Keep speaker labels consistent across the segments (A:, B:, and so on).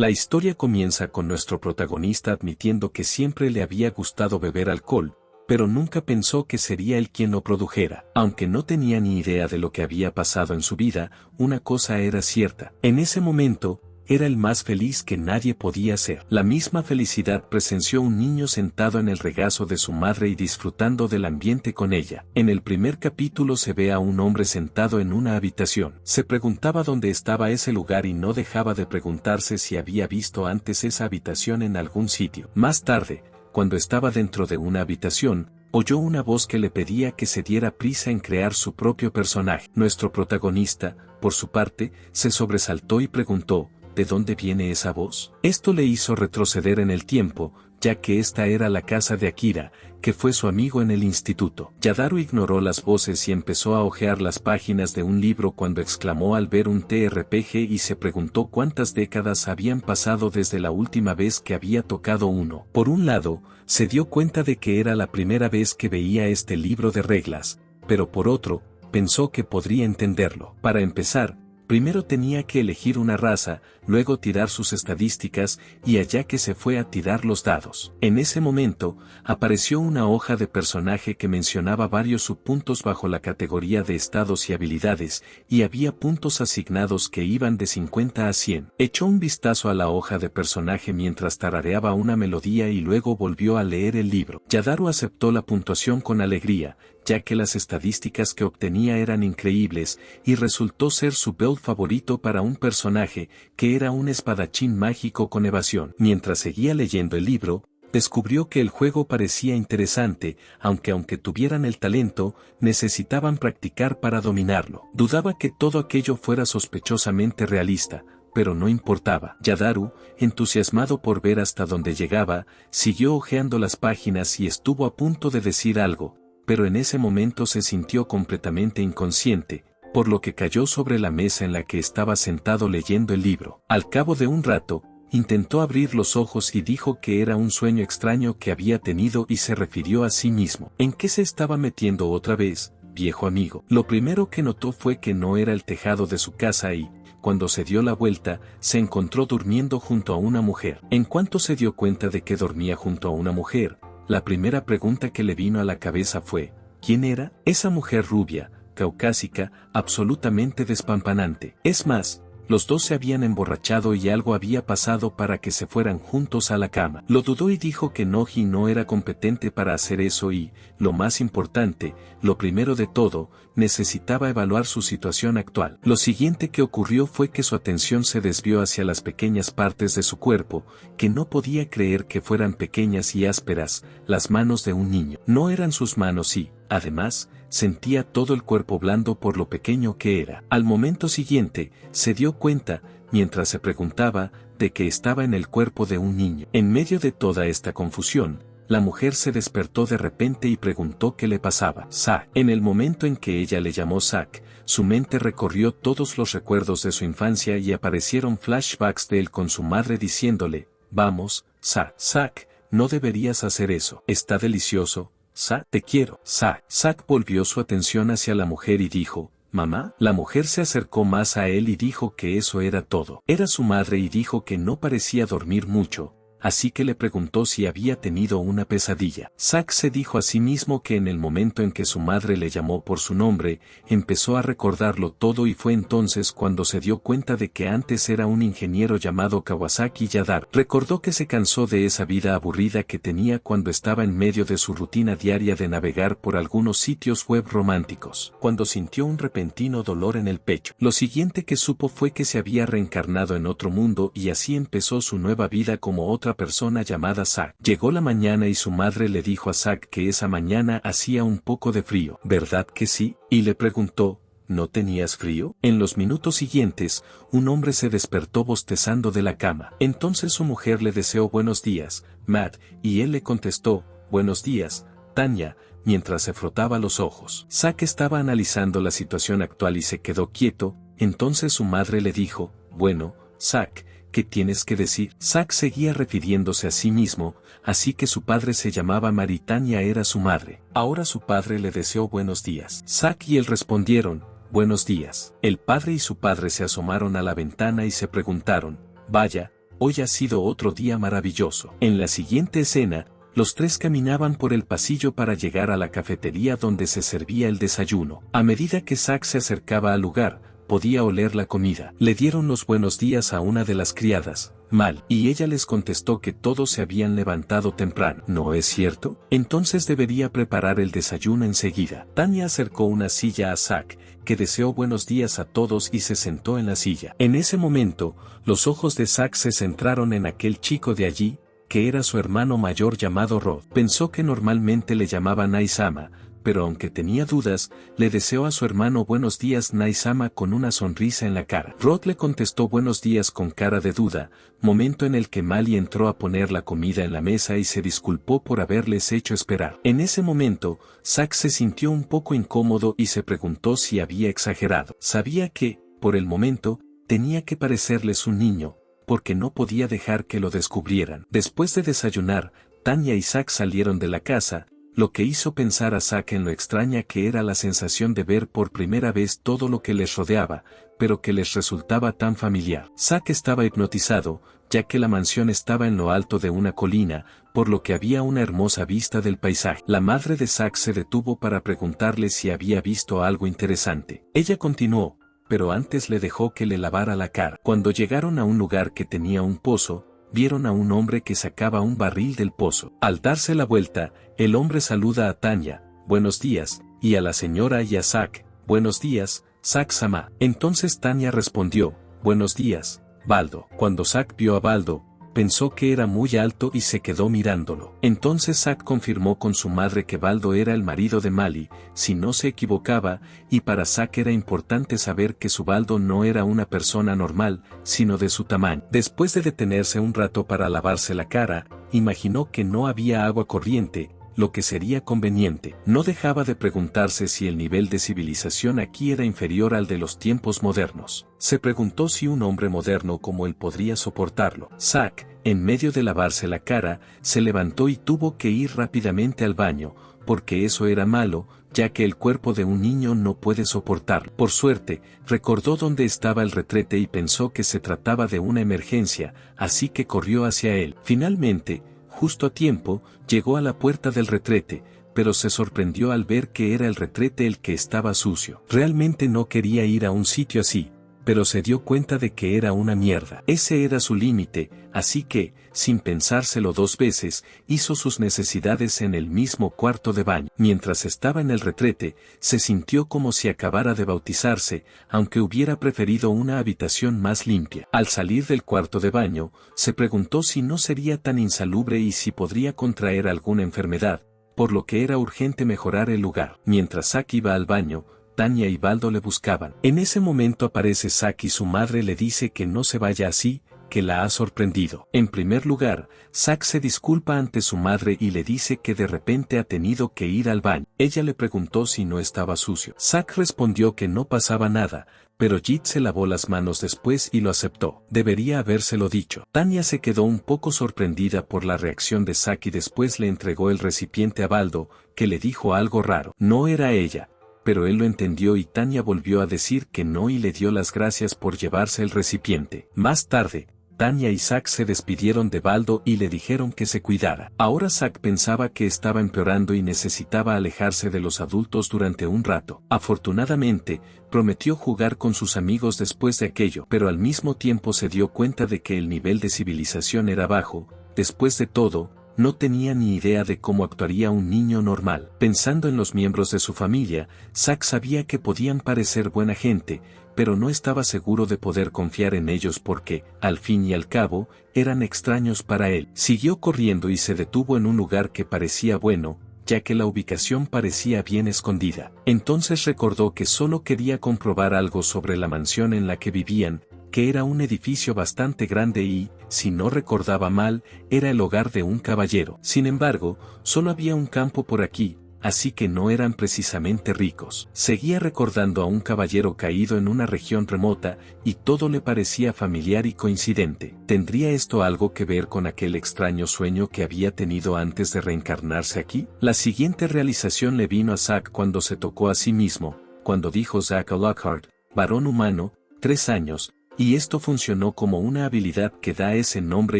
A: La historia comienza con nuestro protagonista admitiendo que siempre le había gustado beber alcohol, pero nunca pensó que sería él quien lo produjera. Aunque no tenía ni idea de lo que había pasado en su vida, una cosa era cierta. En ese momento, era el más feliz que nadie podía ser. La misma felicidad presenció un niño sentado en el regazo de su madre y disfrutando del ambiente con ella. En el primer capítulo se ve a un hombre sentado en una habitación. Se preguntaba dónde estaba ese lugar y no dejaba de preguntarse si había visto antes esa habitación en algún sitio. Más tarde, cuando estaba dentro de una habitación, oyó una voz que le pedía que se diera prisa en crear su propio personaje. Nuestro protagonista, por su parte, se sobresaltó y preguntó, ¿de dónde viene esa voz? Esto le hizo retroceder en el tiempo, ya que esta era la casa de Akira, que fue su amigo en el instituto. Yadaru ignoró las voces y empezó a hojear las páginas de un libro cuando exclamó al ver un TRPG y se preguntó cuántas décadas habían pasado desde la última vez que había tocado uno. Por un lado, se dio cuenta de que era la primera vez que veía este libro de reglas, pero por otro, pensó que podría entenderlo. Para empezar, primero tenía que elegir una raza, luego tirar sus estadísticas y allá que se fue a tirar los dados. En ese momento, apareció una hoja de personaje que mencionaba varios subpuntos bajo la categoría de estados y habilidades, y había puntos asignados que iban de 50 a 100. Echó un vistazo a la hoja de personaje mientras tarareaba una melodía y luego volvió a leer el libro. Yadaru aceptó la puntuación con alegría, ya que las estadísticas que obtenía eran increíbles, y resultó ser su build favorito para un personaje, que era un espadachín mágico con evasión. Mientras seguía leyendo el libro, descubrió que el juego parecía interesante, aunque tuvieran el talento, necesitaban practicar para dominarlo. Dudaba que todo aquello fuera sospechosamente realista, pero no importaba. Yadaru, entusiasmado por ver hasta dónde llegaba, siguió hojeando las páginas y estuvo a punto de decir algo, pero en ese momento se sintió completamente inconsciente, por lo que cayó sobre la mesa en la que estaba sentado leyendo el libro. Al cabo de un rato, intentó abrir los ojos y dijo que era un sueño extraño que había tenido y se refirió a sí mismo. ¿En qué se estaba metiendo otra vez, viejo amigo? Lo primero que notó fue que no era el tejado de su casa y, cuando se dio la vuelta, se encontró durmiendo junto a una mujer. En cuanto se dio cuenta de que dormía junto a una mujer, la primera pregunta que le vino a la cabeza fue, ¿quién era? Esa mujer rubia, caucásica, absolutamente despampanante. Es más, los dos se habían emborrachado y algo había pasado para que se fueran juntos a la cama. Lo dudó y dijo que Noji no era competente para hacer eso y, lo más importante, lo primero de todo, necesitaba evaluar su situación actual. Lo siguiente que ocurrió fue que su atención se desvió hacia las pequeñas partes de su cuerpo, que no podía creer que fueran pequeñas y ásperas, las manos de un niño. No eran sus manos y, además, sentía todo el cuerpo blando por lo pequeño que era. Al momento siguiente, se dio cuenta, mientras se preguntaba, de que estaba en el cuerpo de un niño. En medio de toda esta confusión, la mujer se despertó de repente y preguntó qué le pasaba. Zack. En el momento en que ella le llamó Zack, su mente recorrió todos los recuerdos de su infancia y aparecieron flashbacks de él con su madre diciéndole, vamos, Zack. Zack, no deberías hacer eso. Está delicioso. Zack, te quiero. Zack. Zack volvió su atención hacia la mujer y dijo, ¿mamá? La mujer se acercó más a él y dijo que eso era todo. Era su madre y dijo que no parecía dormir mucho, así que le preguntó si había tenido una pesadilla. Zack se dijo a sí mismo que en el momento en que su madre le llamó por su nombre, empezó a recordarlo todo y fue entonces cuando se dio cuenta de que antes era un ingeniero llamado Kawasaki Yadaru. Recordó que se cansó de esa vida aburrida que tenía cuando estaba en medio de su rutina diaria de navegar por algunos sitios web románticos, cuando sintió un repentino dolor en el pecho. Lo siguiente que supo fue que se había reencarnado en otro mundo y así empezó su nueva vida como otra persona llamada Zack. Llegó la mañana y su madre le dijo a Zack que esa mañana hacía un poco de frío. ¿Verdad que sí? Y le preguntó, ¿no tenías frío? En los minutos siguientes, un hombre se despertó bostezando de la cama. Entonces su mujer le deseó buenos días, Matt, y él le contestó, buenos días, Tanya, mientras se frotaba los ojos. Zack estaba analizando la situación actual y se quedó quieto, entonces su madre le dijo, bueno, Zack, ¿qué tienes que decir? Zack seguía refiriéndose a sí mismo, así que su padre se llamaba Maritania era su madre. Ahora su padre le deseó buenos días. Zack y él respondieron, buenos días. El padre y su padre se asomaron a la ventana y se preguntaron, vaya, hoy ha sido otro día maravilloso. En la siguiente escena, los tres caminaban por el pasillo para llegar a la cafetería donde se servía el desayuno. A medida que Zack se acercaba al lugar, podía oler la comida. Le dieron los buenos días a una de las criadas, Mal, y ella les contestó que todos se habían levantado temprano. ¿No es cierto? Entonces debería preparar el desayuno enseguida. Tanya acercó una silla a Zack, que deseó buenos días a todos y se sentó en la silla. En ese momento, los ojos de Zack se centraron en aquel chico de allí, que era su hermano mayor llamado Rod. Pensó que normalmente le llamaban Nai-sama, pero aunque tenía dudas, le deseó a su hermano buenos días Nai-sama con una sonrisa en la cara. Rod le contestó buenos días con cara de duda, momento en el que Mali entró a poner la comida en la mesa y se disculpó por haberles hecho esperar. En ese momento, Zack se sintió un poco incómodo y se preguntó si había exagerado. Sabía que, por el momento, tenía que parecerles un niño, porque no podía dejar que lo descubrieran. Después de desayunar, Tanya y Zack salieron de la casa, lo que hizo pensar a Zack en lo extraña que era la sensación de ver por primera vez todo lo que les rodeaba, pero que les resultaba tan familiar. Zack estaba hipnotizado, ya que la mansión estaba en lo alto de una colina, por lo que había una hermosa vista del paisaje. La madre de Zack se detuvo para preguntarle si había visto algo interesante. Ella continuó, pero antes le dejó que le lavara la cara. Cuando llegaron a un lugar que tenía un pozo, vieron a un hombre que sacaba un barril del pozo. Al darse la vuelta, el hombre saluda a Tanya, buenos días, y a la señora y a Zack, buenos días, Zack-sama. Entonces Tanya respondió, buenos días, Baldo. Cuando Zack vio a Baldo, pensó que era muy alto y se quedó mirándolo. Entonces Zack confirmó con su madre que Baldo era el marido de Mali, si no se equivocaba, y para Zack era importante saber que su Baldo no era una persona normal, sino de su tamaño. Después de detenerse un rato para lavarse la cara, imaginó que no había agua corriente, lo que sería conveniente. No dejaba de preguntarse si el nivel de civilización aquí era inferior al de los tiempos modernos. Se preguntó si un hombre moderno como él podría soportarlo. Zack, en medio de lavarse la cara, se levantó y tuvo que ir rápidamente al baño, porque eso era malo, ya que el cuerpo de un niño no puede soportarlo. Por suerte, recordó dónde estaba el retrete y pensó que se trataba de una emergencia, así que corrió hacia él. Finalmente, justo a tiempo, llegó a la puerta del retrete, pero se sorprendió al ver que era el retrete el que estaba sucio. Realmente no quería ir a un sitio así, pero se dio cuenta de que era una mierda. Ese era su límite, así que, sin pensárselo dos veces, hizo sus necesidades en el mismo cuarto de baño. Mientras estaba en el retrete, se sintió como si acabara de bautizarse, aunque hubiera preferido una habitación más limpia. Al salir del cuarto de baño, se preguntó si no sería tan insalubre y si podría contraer alguna enfermedad, por lo que era urgente mejorar el lugar. Mientras Zack iba al baño, Tanya y Baldo le buscaban. En ese momento aparece Zack y su madre le dice que no se vaya así, que la ha sorprendido. En primer lugar, Zack se disculpa ante su madre y le dice que de repente ha tenido que ir al baño. Ella le preguntó si no estaba sucio. Zack respondió que no pasaba nada, pero Jit se lavó las manos después y lo aceptó. Debería habérselo dicho. Tanya se quedó un poco sorprendida por la reacción de Zack y después le entregó el recipiente a Baldo, que le dijo algo raro. No era ella, pero él lo entendió y Tanya volvió a decir que no y le dio las gracias por llevarse el recipiente. Más tarde, Tanya y Zack se despidieron de Baldo y le dijeron que se cuidara. Ahora Zack pensaba que estaba empeorando y necesitaba alejarse de los adultos durante un rato. Afortunadamente, prometió jugar con sus amigos después de aquello, pero al mismo tiempo se dio cuenta de que el nivel de civilización era bajo. Después de todo, no tenía ni idea de cómo actuaría un niño normal. Pensando en los miembros de su familia, Zack sabía que podían parecer buena gente, pero no estaba seguro de poder confiar en ellos porque, al fin y al cabo, eran extraños para él. Siguió corriendo y se detuvo en un lugar que parecía bueno, ya que la ubicación parecía bien escondida. Entonces recordó que solo quería comprobar algo sobre la mansión en la que vivían, que era un edificio bastante grande y, si no recordaba mal, era el hogar de un caballero. Sin embargo, solo había un campo por aquí, así que no eran precisamente ricos. Seguía recordando a un caballero caído en una región remota, y todo le parecía familiar y coincidente. ¿Tendría esto algo que ver con aquel extraño sueño que había tenido antes de reencarnarse aquí? La siguiente realización le vino a Zack cuando se tocó a sí mismo, cuando dijo Zack a Lockhart, varón humano, 3 años, y esto funcionó como una habilidad que da ese nombre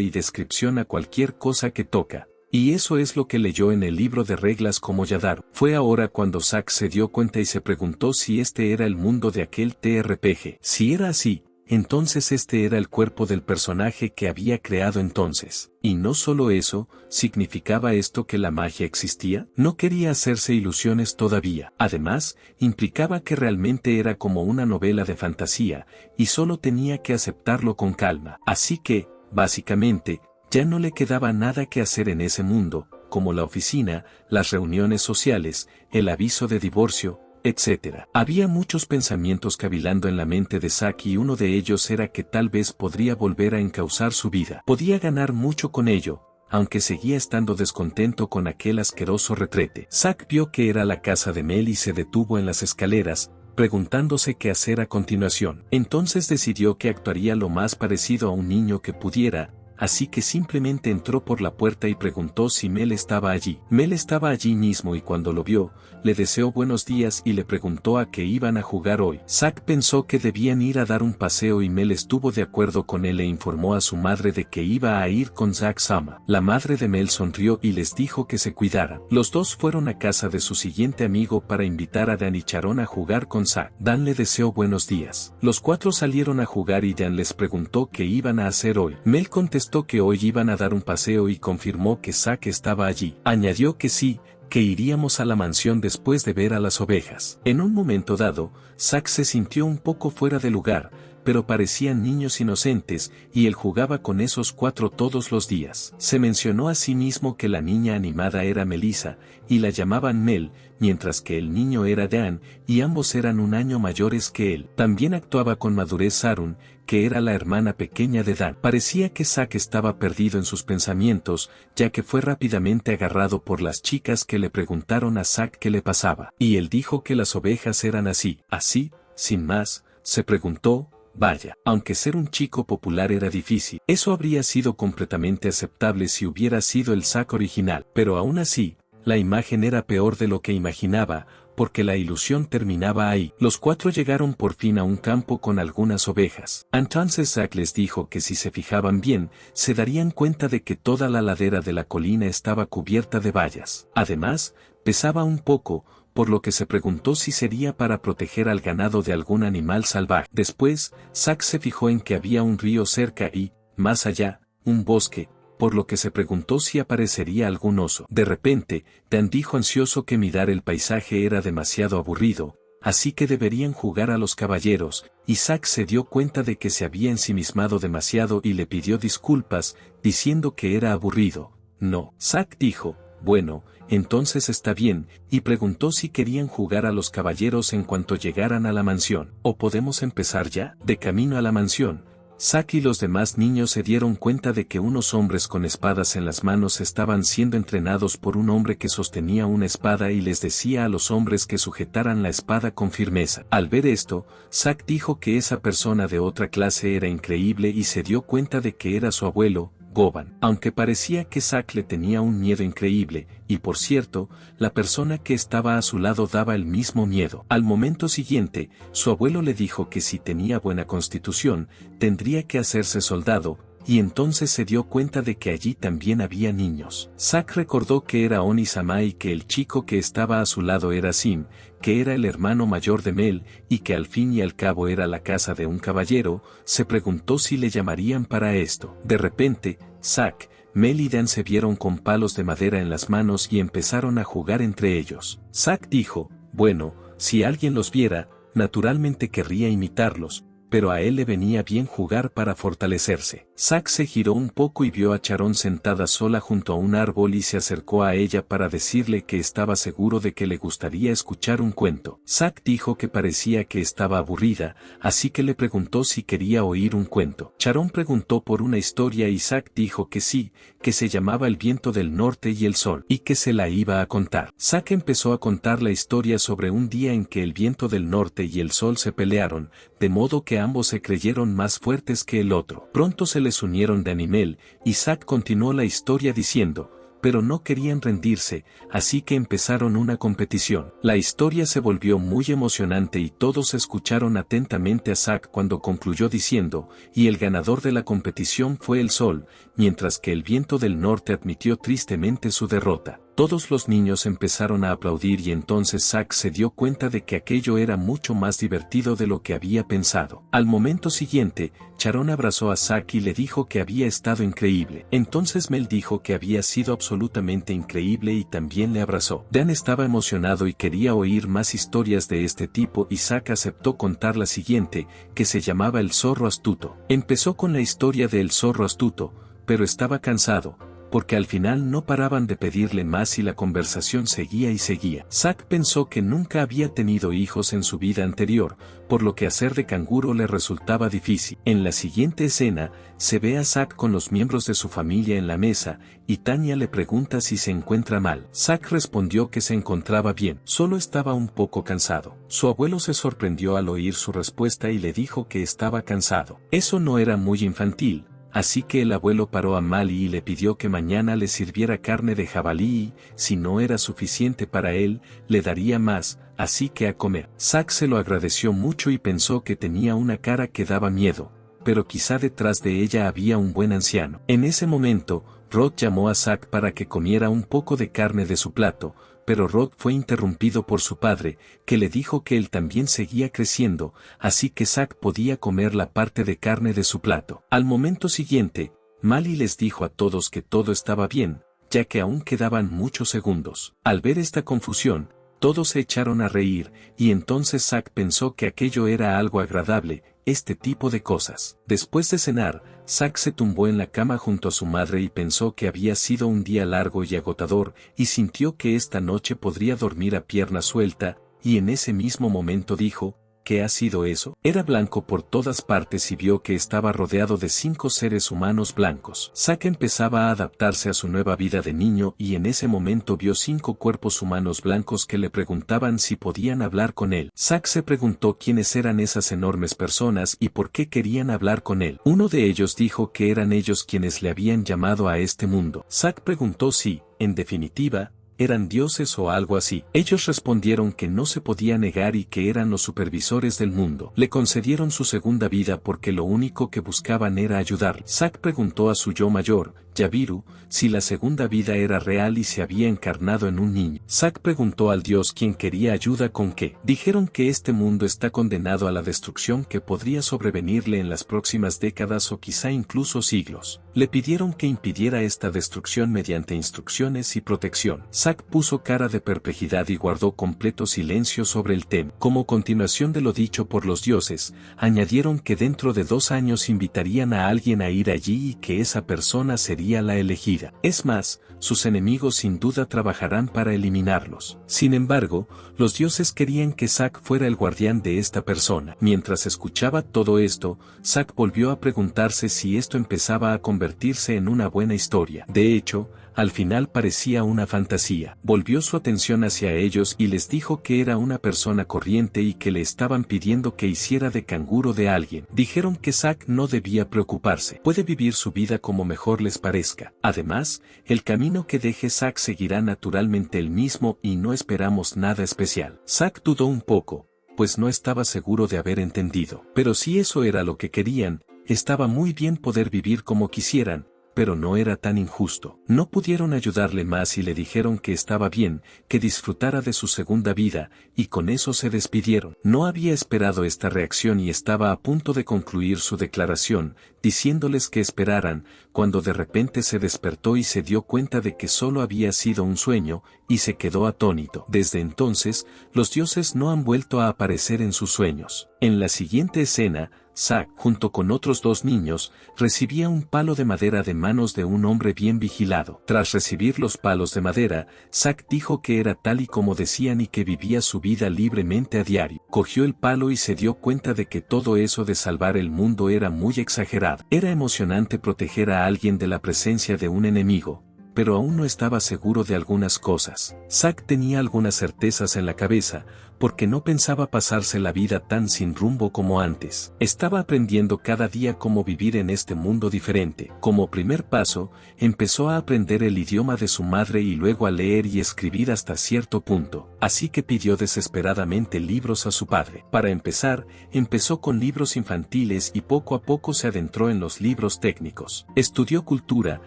A: y descripción a cualquier cosa que toca. Y eso es lo que leyó en el libro de reglas como Yadaru. Fue ahora cuando Zack se dio cuenta y se preguntó si este era el mundo de aquel TRPG. Si era así, entonces este era el cuerpo del personaje que había creado entonces. Y no solo eso, ¿significaba esto que la magia existía? No quería hacerse ilusiones todavía. Además, implicaba que realmente era como una novela de fantasía, y solo tenía que aceptarlo con calma. Así que, básicamente, ya no le quedaba nada que hacer en ese mundo, como la oficina, las reuniones sociales, el aviso de divorcio, etc. Había muchos pensamientos cavilando en la mente de Zack y uno de ellos era que tal vez podría volver a encauzar su vida. Podía ganar mucho con ello, aunque seguía estando descontento con aquel asqueroso retrete. Zack vio que era la casa de Mel y se detuvo en las escaleras, preguntándose qué hacer a continuación. Entonces decidió que actuaría lo más parecido a un niño que pudiera, así que simplemente entró por la puerta y preguntó si Mel estaba allí. Mel estaba allí mismo y cuando lo vio, le deseó buenos días y le preguntó a qué iban a jugar hoy. Zack pensó que debían ir a dar un paseo y Mel estuvo de acuerdo con él e informó a su madre de que iba a ir con Zack-sama. La madre de Mel sonrió y les dijo que se cuidaran. Los dos fueron a casa de su siguiente amigo para invitar a Dan y Charon a jugar con Zack. Dan le deseó buenos días. Los cuatro salieron a jugar y Dan les preguntó qué iban a hacer hoy. Mel contestó que hoy iban a dar un paseo y confirmó que Zack estaba allí. Añadió que sí, que iríamos a la mansión después de ver a las ovejas. En un momento dado, Zack se sintió un poco fuera de lugar, pero parecían niños inocentes, y él jugaba con esos cuatro todos los días. Se mencionó a sí mismo que la niña animada era Melissa, y la llamaban Mel, mientras que el niño era Dan, y ambos eran un año mayores que él. También actuaba con madurez Sarun, que era la hermana pequeña de Dan. Parecía que Zack estaba perdido en sus pensamientos, ya que fue rápidamente agarrado por las chicas que le preguntaron a Zack qué le pasaba. Y él dijo que las ovejas eran así. Así, sin más, se preguntó, vaya, aunque ser un chico popular era difícil, eso habría sido completamente aceptable si hubiera sido el Zack original. Pero aún así, la imagen era peor de lo que imaginaba, porque la ilusión terminaba ahí. Los cuatro llegaron por fin a un campo con algunas ovejas. Entonces Zack les dijo que si se fijaban bien, se darían cuenta de que toda la ladera de la colina estaba cubierta de vallas. Además, pesaba un poco, por lo que se preguntó si sería para proteger al ganado de algún animal salvaje. Después, Zack se fijó en que había un río cerca y, más allá, un bosque, por lo que se preguntó si aparecería algún oso. De repente, Dan dijo ansioso que mirar el paisaje era demasiado aburrido, así que deberían jugar a los caballeros, y Zack se dio cuenta de que se había ensimismado demasiado y le pidió disculpas, diciendo que era aburrido. No. Zack dijo, bueno, entonces está bien, y preguntó si querían jugar a los caballeros en cuanto llegaran a la mansión. ¿O podemos empezar ya? De camino a la mansión, Zack y los demás niños se dieron cuenta de que unos hombres con espadas en las manos estaban siendo entrenados por un hombre que sostenía una espada y les decía a los hombres que sujetaran la espada con firmeza. Al ver esto, Zack dijo que esa persona de otra clase era increíble y se dio cuenta de que era su abuelo, Goban. Aunque parecía que Zack le tenía un miedo increíble, y por cierto, la persona que estaba a su lado daba el mismo miedo. Al momento siguiente, su abuelo le dijo que si tenía buena constitución, tendría que hacerse soldado, y entonces se dio cuenta de que allí también había niños. Zack recordó que era Oni-sama y que el chico que estaba a su lado era Sim, que era el hermano mayor de Mel, y que al fin y al cabo era la casa de un caballero. Se preguntó si le llamarían para esto. De repente, Zack, Mel y Dan se vieron con palos de madera en las manos y empezaron a jugar entre ellos. Zack dijo, bueno, si alguien los viera, naturalmente querría imitarlos, pero a él le venía bien jugar para fortalecerse. Zack se giró un poco y vio a Charon sentada sola junto a un árbol y se acercó a ella para decirle que estaba seguro de que le gustaría escuchar un cuento. Zack dijo que parecía que estaba aburrida, así que le preguntó si quería oír un cuento. Charon preguntó por una historia y Zack dijo que sí, que se llamaba El viento del norte y el sol, y que se la iba a contar. Zack empezó a contar la historia sobre un día en que el viento del norte y el sol se pelearon, de modo que ambos se creyeron más fuertes que el otro. Pronto se les unieron Dan y Mel, y Zack continuó la historia diciendo, pero no querían rendirse, así que empezaron una competición. La historia se volvió muy emocionante y todos escucharon atentamente a Zack cuando concluyó diciendo, y el ganador de la competición fue el sol, mientras que el viento del norte admitió tristemente su derrota. Todos los niños empezaron a aplaudir y entonces Zack se dio cuenta de que aquello era mucho más divertido de lo que había pensado. Al momento siguiente, Charon abrazó a Zack y le dijo que había estado increíble. Entonces Mel dijo que había sido absolutamente increíble y también le abrazó. Dan estaba emocionado y quería oír más historias de este tipo y Zack aceptó contar la siguiente, que se llamaba El zorro astuto. Empezó con la historia de El zorro astuto, pero estaba cansado, porque al final no paraban de pedirle más y la conversación seguía y seguía. Zack pensó que nunca había tenido hijos en su vida anterior, por lo que hacer de canguro le resultaba difícil. En la siguiente escena, se ve a Zack con los miembros de su familia en la mesa, y Tanya le pregunta si se encuentra mal. Zack respondió que se encontraba bien, solo estaba un poco cansado. Su abuelo se sorprendió al oír su respuesta y le dijo que estaba cansado. Eso no era muy infantil. Así que el abuelo paró a Mali y le pidió que mañana le sirviera carne de jabalí y, si no era suficiente para él, le daría más, así que a comer. Zack se lo agradeció mucho y pensó que tenía una cara que daba miedo, pero quizá detrás de ella había un buen anciano. En ese momento, Rod llamó a Zack para que comiera un poco de carne de su plato, pero Rod fue interrumpido por su padre, que le dijo que él también seguía creciendo, así que Zack podía comer la parte de carne de su plato. Al momento siguiente, Mali les dijo a todos que todo estaba bien, ya que aún quedaban muchos segundos. Al ver esta confusión, todos se echaron a reír, y entonces Zack pensó que aquello era algo agradable, este tipo de cosas. Después de cenar, Zack se tumbó en la cama junto a su madre y pensó que había sido un día largo y agotador, y sintió que esta noche podría dormir a pierna suelta, y en ese mismo momento dijo, ¿qué ha sido eso? Era blanco por todas partes y vio que estaba rodeado de 5 seres humanos blancos. Zack empezaba a adaptarse a su nueva vida de niño y en ese momento vio 5 cuerpos humanos blancos que le preguntaban si podían hablar con él. Zack se preguntó quiénes eran esas enormes personas y por qué querían hablar con él. Uno de ellos dijo que eran ellos quienes le habían llamado a este mundo. Zack preguntó si, en definitiva, eran dioses o algo así. Ellos respondieron que no se podía negar y que eran los supervisores del mundo. Le concedieron su segunda vida porque lo único que buscaban era ayudar. Zack preguntó a su yo mayor, Yabiru, si la segunda vida era real y se había encarnado en un niño. Zack preguntó al dios quien quería ayuda con qué. Dijeron que este mundo está condenado a la destrucción que podría sobrevenirle en las próximas décadas o quizá incluso siglos. Le pidieron que impidiera esta destrucción mediante instrucciones y protección. Zack puso cara de perplejidad y guardó completo silencio sobre el tema. Como continuación de lo dicho por los dioses, añadieron que dentro de 2 años invitarían a alguien a ir allí y que esa persona sería la elegida. Es más, sus enemigos sin duda trabajarán para eliminarlos. Sin embargo, los dioses querían que Zack fuera el guardián de esta persona. Mientras escuchaba todo esto, Zack volvió a preguntarse si esto empezaba a convertirse en una buena historia. De hecho, al final parecía una fantasía. Volvió su atención hacia ellos y les dijo que era una persona corriente y que le estaban pidiendo que hiciera de canguro de alguien. Dijeron que Zack no debía preocuparse. Puede vivir su vida como mejor les parezca. Además, el camino que deje Zack seguirá naturalmente el mismo y no esperamos nada especial. Zack dudó un poco, pues no estaba seguro de haber entendido. Pero si eso era lo que querían, estaba muy bien poder vivir como quisieran, pero no era tan injusto. No pudieron ayudarle más y le dijeron que estaba bien, que disfrutara de su segunda vida, y con eso se despidieron. No había esperado esta reacción y estaba a punto de concluir su declaración, diciéndoles que esperaran, cuando de repente se despertó y se dio cuenta de que solo había sido un sueño, y se quedó atónito. Desde entonces, los dioses no han vuelto a aparecer en sus sueños. En la siguiente escena, Zack, junto con otros 2 niños, recibía un palo de madera de manos de un hombre bien vigilado. Tras recibir los palos de madera, Zack dijo que era tal y como decían y que vivía su vida libremente a diario. Cogió el palo y se dio cuenta de que todo eso de salvar el mundo era muy exagerado. Era emocionante proteger a alguien de la presencia de un enemigo, pero aún no estaba seguro de algunas cosas. Zack tenía algunas certezas en la cabeza, porque no pensaba pasarse la vida tan sin rumbo como antes. Estaba aprendiendo cada día cómo vivir en este mundo diferente. Como primer paso, empezó a aprender el idioma de su madre y luego a leer y escribir hasta cierto punto, así que pidió desesperadamente libros a su padre. Para empezar, empezó con libros infantiles y poco a poco se adentró en los libros técnicos. Estudió cultura,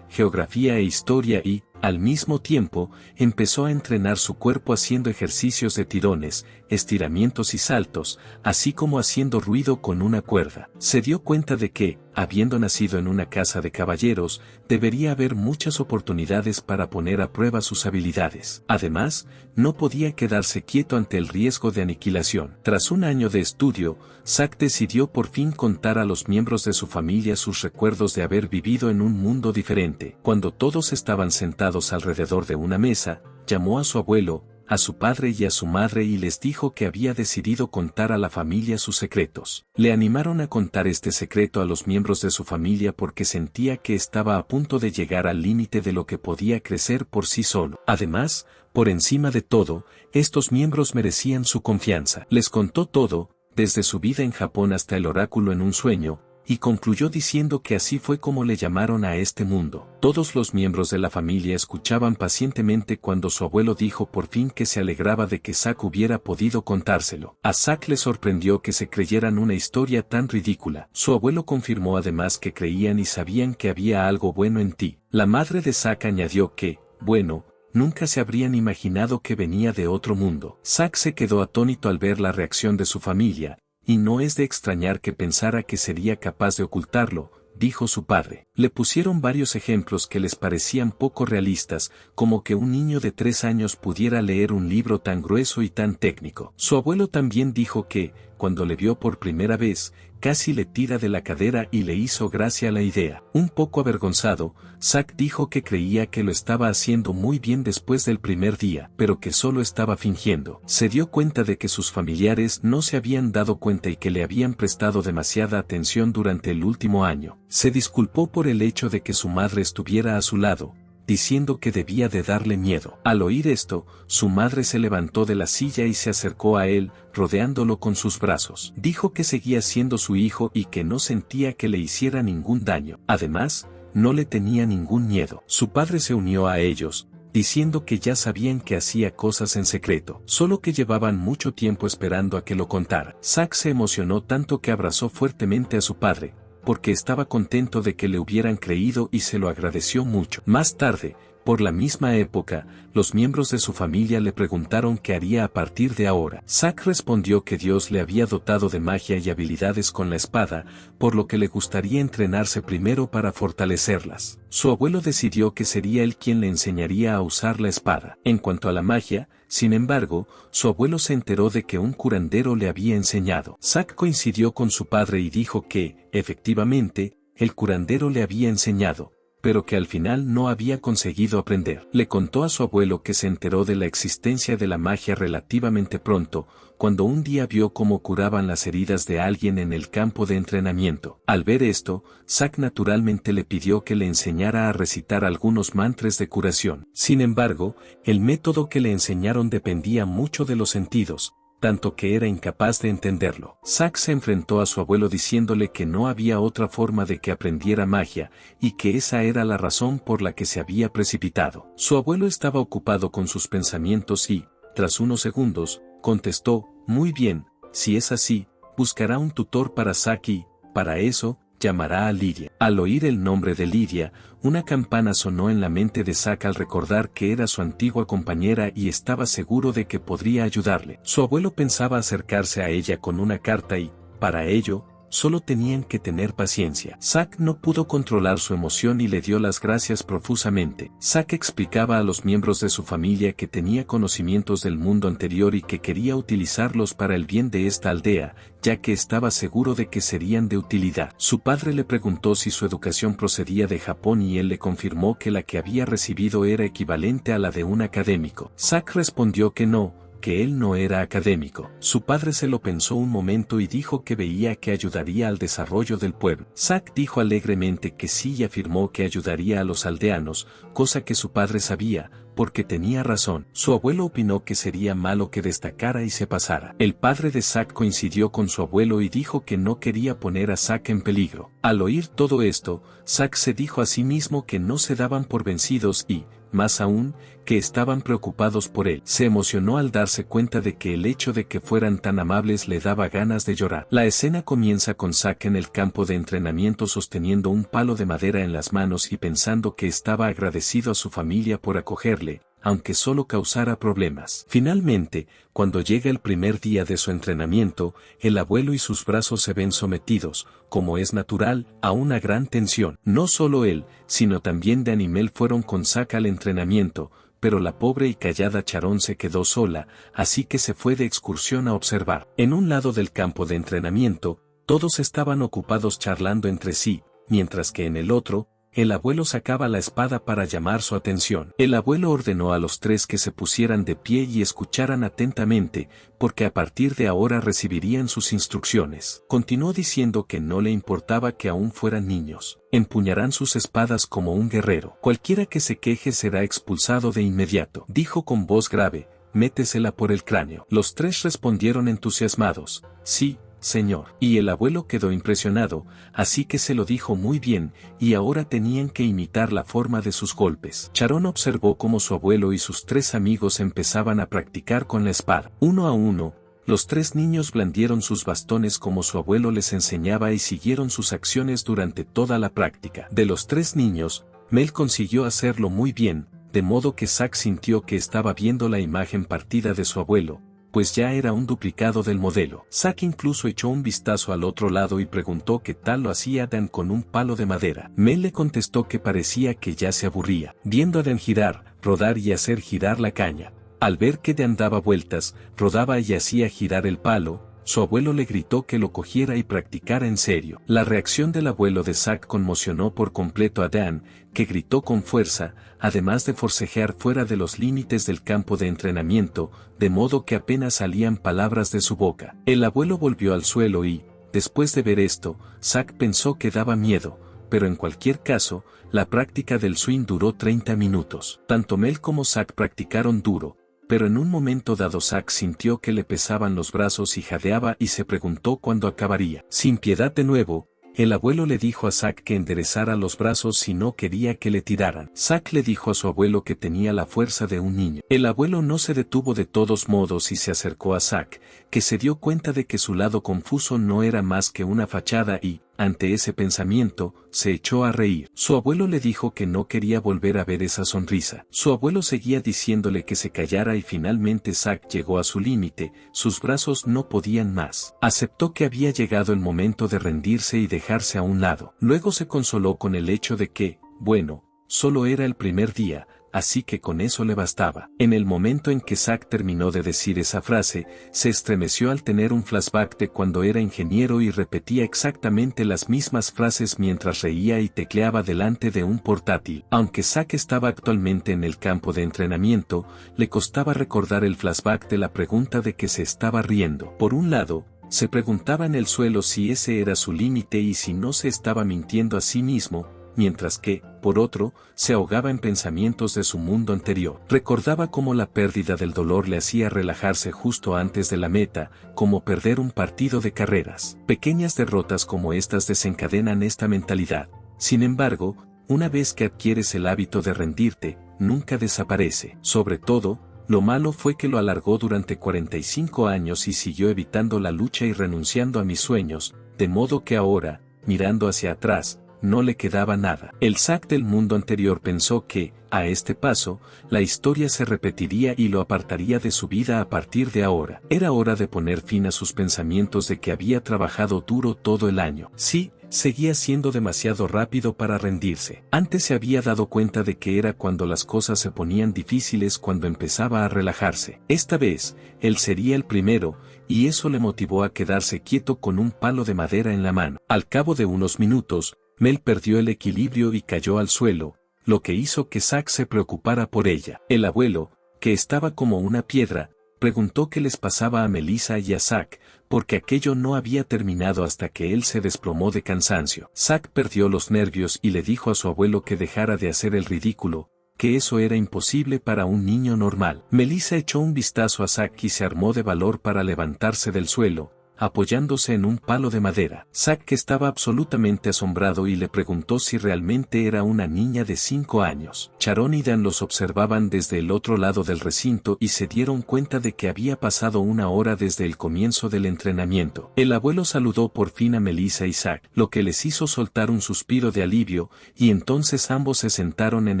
A: geografía e historia y, al mismo tiempo, empezó a entrenar su cuerpo haciendo ejercicios de tirones, estiramientos y saltos, así como haciendo ruido con una cuerda. Se dio cuenta de que, habiendo nacido en una casa de caballeros, debería haber muchas oportunidades para poner a prueba sus habilidades. Además, no podía quedarse quieto ante el riesgo de aniquilación. Tras un año de estudio, Zack decidió por fin contar a los miembros de su familia sus recuerdos de haber vivido en un mundo diferente. Cuando todos estaban sentados alrededor de una mesa, llamó a su abuelo, a su padre y a su madre y les dijo que había decidido contar a la familia sus secretos. Le animaron a contar este secreto a los miembros de su familia porque sentía que estaba a punto de llegar al límite de lo que podía crecer por sí solo. Además, por encima de todo, estos miembros merecían su confianza. Les contó todo, desde su vida en Japón hasta el oráculo en un sueño, y concluyó diciendo que así fue como le llamaron a este mundo. Todos los miembros de la familia escuchaban pacientemente cuando su abuelo dijo por fin que se alegraba de que Zack hubiera podido contárselo. A Zack le sorprendió que se creyeran una historia tan ridícula. Su abuelo confirmó además que creían y sabían que había algo bueno en ti. La madre de Zack añadió que, bueno, nunca se habrían imaginado que venía de otro mundo. Zack se quedó atónito al ver la reacción de su familia, y no es de extrañar que pensara que sería capaz de ocultarlo, dijo su padre. Le pusieron varios ejemplos que les parecían poco realistas, como que un niño de 3 años pudiera leer un libro tan grueso y tan técnico. Su abuelo también dijo que, cuando le vio por primera vez, casi le tira de la cadera y le hizo gracia la idea. Un poco avergonzado, Zack dijo que creía que lo estaba haciendo muy bien después del primer día, pero que solo estaba fingiendo. Se dio cuenta de que sus familiares no se habían dado cuenta y que le habían prestado demasiada atención durante el último año. Se disculpó por el hecho de que su madre estuviera a su lado, diciendo que debía de darle miedo. Al oír esto, su madre se levantó de la silla y se acercó a él, rodeándolo con sus brazos. Dijo que seguía siendo su hijo y que no sentía que le hiciera ningún daño. Además, no le tenía ningún miedo. Su padre se unió a ellos, diciendo que ya sabían que hacía cosas en secreto, solo que llevaban mucho tiempo esperando a que lo contara. Zack se emocionó tanto que abrazó fuertemente a su padre, porque estaba contento de que le hubieran creído y se lo agradeció mucho. Más tarde, por la misma época, los miembros de su familia le preguntaron qué haría a partir de ahora. Zack respondió que Dios le había dotado de magia y habilidades con la espada, por lo que le gustaría entrenarse primero para fortalecerlas. Su abuelo decidió que sería él quien le enseñaría a usar la espada. En cuanto a la magia, sin embargo, su abuelo se enteró de que un curandero le había enseñado. Zack coincidió con su padre y dijo que, efectivamente, el curandero le había enseñado, pero que al final no había conseguido aprender. Le contó a su abuelo que se enteró de la existencia de la magia relativamente pronto, cuando un día vio cómo curaban las heridas de alguien en el campo de entrenamiento. Al ver esto, Zack naturalmente le pidió que le enseñara a recitar algunos mantras de curación. Sin embargo, el método que le enseñaron dependía mucho de los sentidos, tanto que era incapaz de entenderlo. Zack se enfrentó a su abuelo diciéndole que no había otra forma de que aprendiera magia, y que esa era la razón por la que se había precipitado. Su abuelo estaba ocupado con sus pensamientos y, tras unos segundos, contestó, muy bien, si es así, buscará un tutor para Zack y, para eso, llamará a Lidia. Al oír el nombre de Lidia, una campana sonó en la mente de Zack al recordar que era su antigua compañera y estaba seguro de que podría ayudarle. Su abuelo pensaba acercarse a ella con una carta y, para ello, solo tenían que tener paciencia. Zack no pudo controlar su emoción y le dio las gracias profusamente. Zack explicaba a los miembros de su familia que tenía conocimientos del mundo anterior y que quería utilizarlos para el bien de esta aldea, ya que estaba seguro de que serían de utilidad. Su padre le preguntó si su educación procedía de Japón y él le confirmó que la que había recibido era equivalente a la de un académico. Zack respondió que no, que él no era académico. Su padre se lo pensó un momento y dijo que veía que ayudaría al desarrollo del pueblo. Zack dijo alegremente que sí y afirmó que ayudaría a los aldeanos, cosa que su padre sabía, porque tenía razón. Su abuelo opinó que sería malo que destacara y se pasara. El padre de Zack coincidió con su abuelo y dijo que no quería poner a Zack en peligro. Al oír todo esto, Zack se dijo a sí mismo que no se daban por vencidos y, más aún, que estaban preocupados por él. Se emocionó al darse cuenta de que el hecho de que fueran tan amables le daba ganas de llorar. La escena comienza con Zack en el campo de entrenamiento sosteniendo un palo de madera en las manos y pensando que estaba agradecido a su familia por acogerle, aunque solo causara problemas. Finalmente, cuando llega el primer día de su entrenamiento, el abuelo y sus brazos se ven sometidos, como es natural, a una gran tensión. No solo él, sino también Danimel fueron con Zack al entrenamiento, pero la pobre y callada Sharon se quedó sola, así que se fue de excursión a observar. En un lado del campo de entrenamiento, todos estaban ocupados charlando entre sí, mientras que en el otro, el abuelo sacaba la espada para llamar su atención. El abuelo ordenó a los tres que se pusieran de pie y escucharan atentamente, porque a partir de ahora recibirían sus instrucciones. Continuó diciendo que no le importaba que aún fueran niños. Empuñarán sus espadas como un guerrero. Cualquiera que se queje será expulsado de inmediato. Dijo con voz grave, métesela por el cráneo. Los tres respondieron entusiasmados, sí, señor. Y el abuelo quedó impresionado, así que se lo dijo muy bien, y ahora tenían que imitar la forma de sus golpes. Sharon observó cómo su abuelo y sus tres amigos empezaban a practicar con la espada. Uno a uno, los tres niños blandieron sus bastones como su abuelo les enseñaba y siguieron sus acciones durante toda la práctica. De los tres niños, Mel consiguió hacerlo muy bien, de modo que Zack sintió que estaba viendo la imagen partida de su abuelo, pues ya era un duplicado del modelo. Zack incluso echó un vistazo al otro lado y preguntó qué tal lo hacía Dan con un palo de madera. Mel le contestó que parecía que ya se aburría, viendo a Dan girar, rodar y hacer girar la caña. Al ver que Dan daba vueltas, rodaba y hacía girar el palo, su abuelo le gritó que lo cogiera y practicara en serio. La reacción del abuelo de Zack conmocionó por completo a Dan, que gritó con fuerza, además de forcejear fuera de los límites del campo de entrenamiento, de modo que apenas salían palabras de su boca. El abuelo volvió al suelo y, después de ver esto, Zack pensó que daba miedo, pero en cualquier caso, la práctica del swing duró 30 minutos. Tanto Mel como Zack practicaron duro, pero en un momento dado Zack sintió que le pesaban los brazos y jadeaba y se preguntó cuándo acabaría. Sin piedad de nuevo, el abuelo le dijo a Zack que enderezara los brazos si no quería que le tiraran. Zack le dijo a su abuelo que tenía la fuerza de un niño. El abuelo no se detuvo de todos modos y se acercó a Zack, que se dio cuenta de que su lado confuso no era más que una fachada y, ante ese pensamiento, se echó a reír. Su abuelo le dijo que no quería volver a ver esa sonrisa. Su abuelo seguía diciéndole que se callara y finalmente Zack llegó a su límite, sus brazos no podían más. Aceptó que había llegado el momento de rendirse y dejarse a un lado. Luego se consoló con el hecho de que, bueno, solo era el primer día, así que con eso le bastaba. En el momento en que Zack terminó de decir esa frase, se estremeció al tener un flashback de cuando era ingeniero y repetía exactamente las mismas frases mientras reía y tecleaba delante de un portátil. Aunque Zack estaba actualmente en el campo de entrenamiento, le costaba recordar el flashback de la pregunta de que se estaba riendo. Por un lado, se preguntaba en el suelo si ese era su límite y si no se estaba mintiendo a sí mismo, mientras que, por otro, se ahogaba en pensamientos de su mundo anterior. Recordaba cómo la pérdida del dolor le hacía relajarse justo antes de la meta, como perder un partido de carreras. Pequeñas derrotas como estas desencadenan esta mentalidad. Sin embargo, una vez que adquieres el hábito de rendirte, nunca desaparece. Sobre todo, lo malo fue que lo alargó durante 45 años y siguió evitando la lucha y renunciando a mis sueños, de modo que ahora, mirando hacia atrás, no le quedaba nada. El Zack del mundo anterior pensó que, a este paso, la historia se repetiría y lo apartaría de su vida a partir de ahora. Era hora de poner fin a sus pensamientos de que había trabajado duro todo el año. Sí, seguía siendo demasiado rápido para rendirse. Antes se había dado cuenta de que era cuando las cosas se ponían difíciles cuando empezaba a relajarse. Esta vez, él sería el primero, y eso le motivó a quedarse quieto con un palo de madera en la mano. Al cabo de unos minutos, Mel perdió el equilibrio y cayó al suelo, lo que hizo que Zack se preocupara por ella. El abuelo, que estaba como una piedra, preguntó qué les pasaba a Melissa y a Zack, porque aquello no había terminado hasta que él se desplomó de cansancio. Zack perdió los nervios y le dijo a su abuelo que dejara de hacer el ridículo, que eso era imposible para un niño normal. Melissa echó un vistazo a Zack y se armó de valor para levantarse del suelo, apoyándose en un palo de madera. Zack estaba absolutamente asombrado y le preguntó si realmente era una niña de 5 años. Sharon y Dan los observaban desde el otro lado del recinto y se dieron cuenta de que había pasado una hora desde el comienzo del entrenamiento. El abuelo saludó por fin a Melissa y Zack, lo que les hizo soltar un suspiro de alivio, y entonces ambos se sentaron en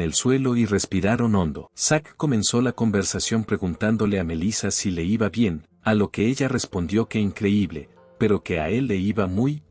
A: el suelo y respiraron hondo. Zack comenzó la conversación preguntándole a Melissa si le iba bien, a lo que ella respondió que increíble, pero que a él le iba muy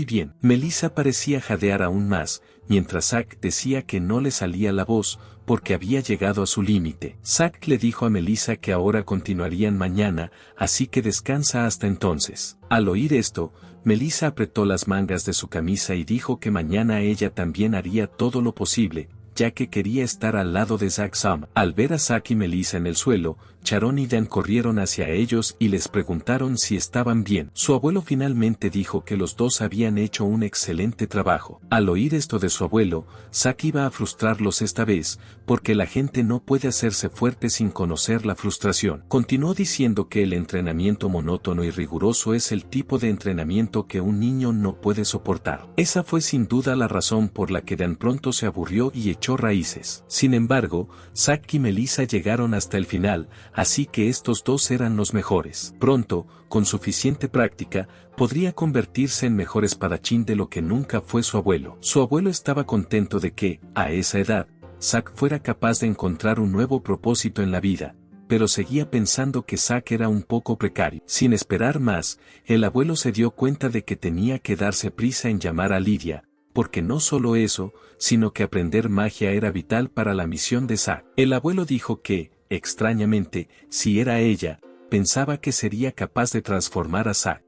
A: bien. Melissa parecía jadear aún más, mientras Zack decía que no le salía la voz, porque había llegado a su límite. Zack le dijo a Melissa que ahora continuarían mañana, así que descansa hasta entonces. Al oír esto, Melissa apretó las mangas de su camisa y dijo que mañana ella también haría todo lo posible, ya que quería estar al lado de Zack Sam. Al ver a Zack y Melissa en el suelo, Sharon y Dan corrieron hacia ellos y les preguntaron si estaban bien. Su abuelo finalmente dijo que los dos habían hecho un excelente trabajo. Al oír esto de su abuelo, Zack iba a frustrarlos esta vez, porque la gente no puede hacerse fuerte sin conocer la frustración. Continuó diciendo que el entrenamiento monótono y riguroso es el tipo de entrenamiento que un niño no puede soportar. Esa fue sin duda la razón por la que Dan pronto se aburrió y echó raíces. Sin embargo, Zack y Melissa llegaron hasta el final, así que estos dos eran los mejores. Pronto, con suficiente práctica, podría convertirse en mejor espadachín de lo que nunca fue su abuelo. Su abuelo estaba contento de que, a esa edad, Zack fuera capaz de encontrar un nuevo propósito en la vida, pero seguía pensando que Zack era un poco precario. Sin esperar más, el abuelo se dio cuenta de que tenía que darse prisa en llamar a Lydia, porque no solo eso, sino que aprender magia era vital para la misión de Zack. El abuelo dijo que, extrañamente, si era ella, pensaba que sería capaz de transformar a Zack.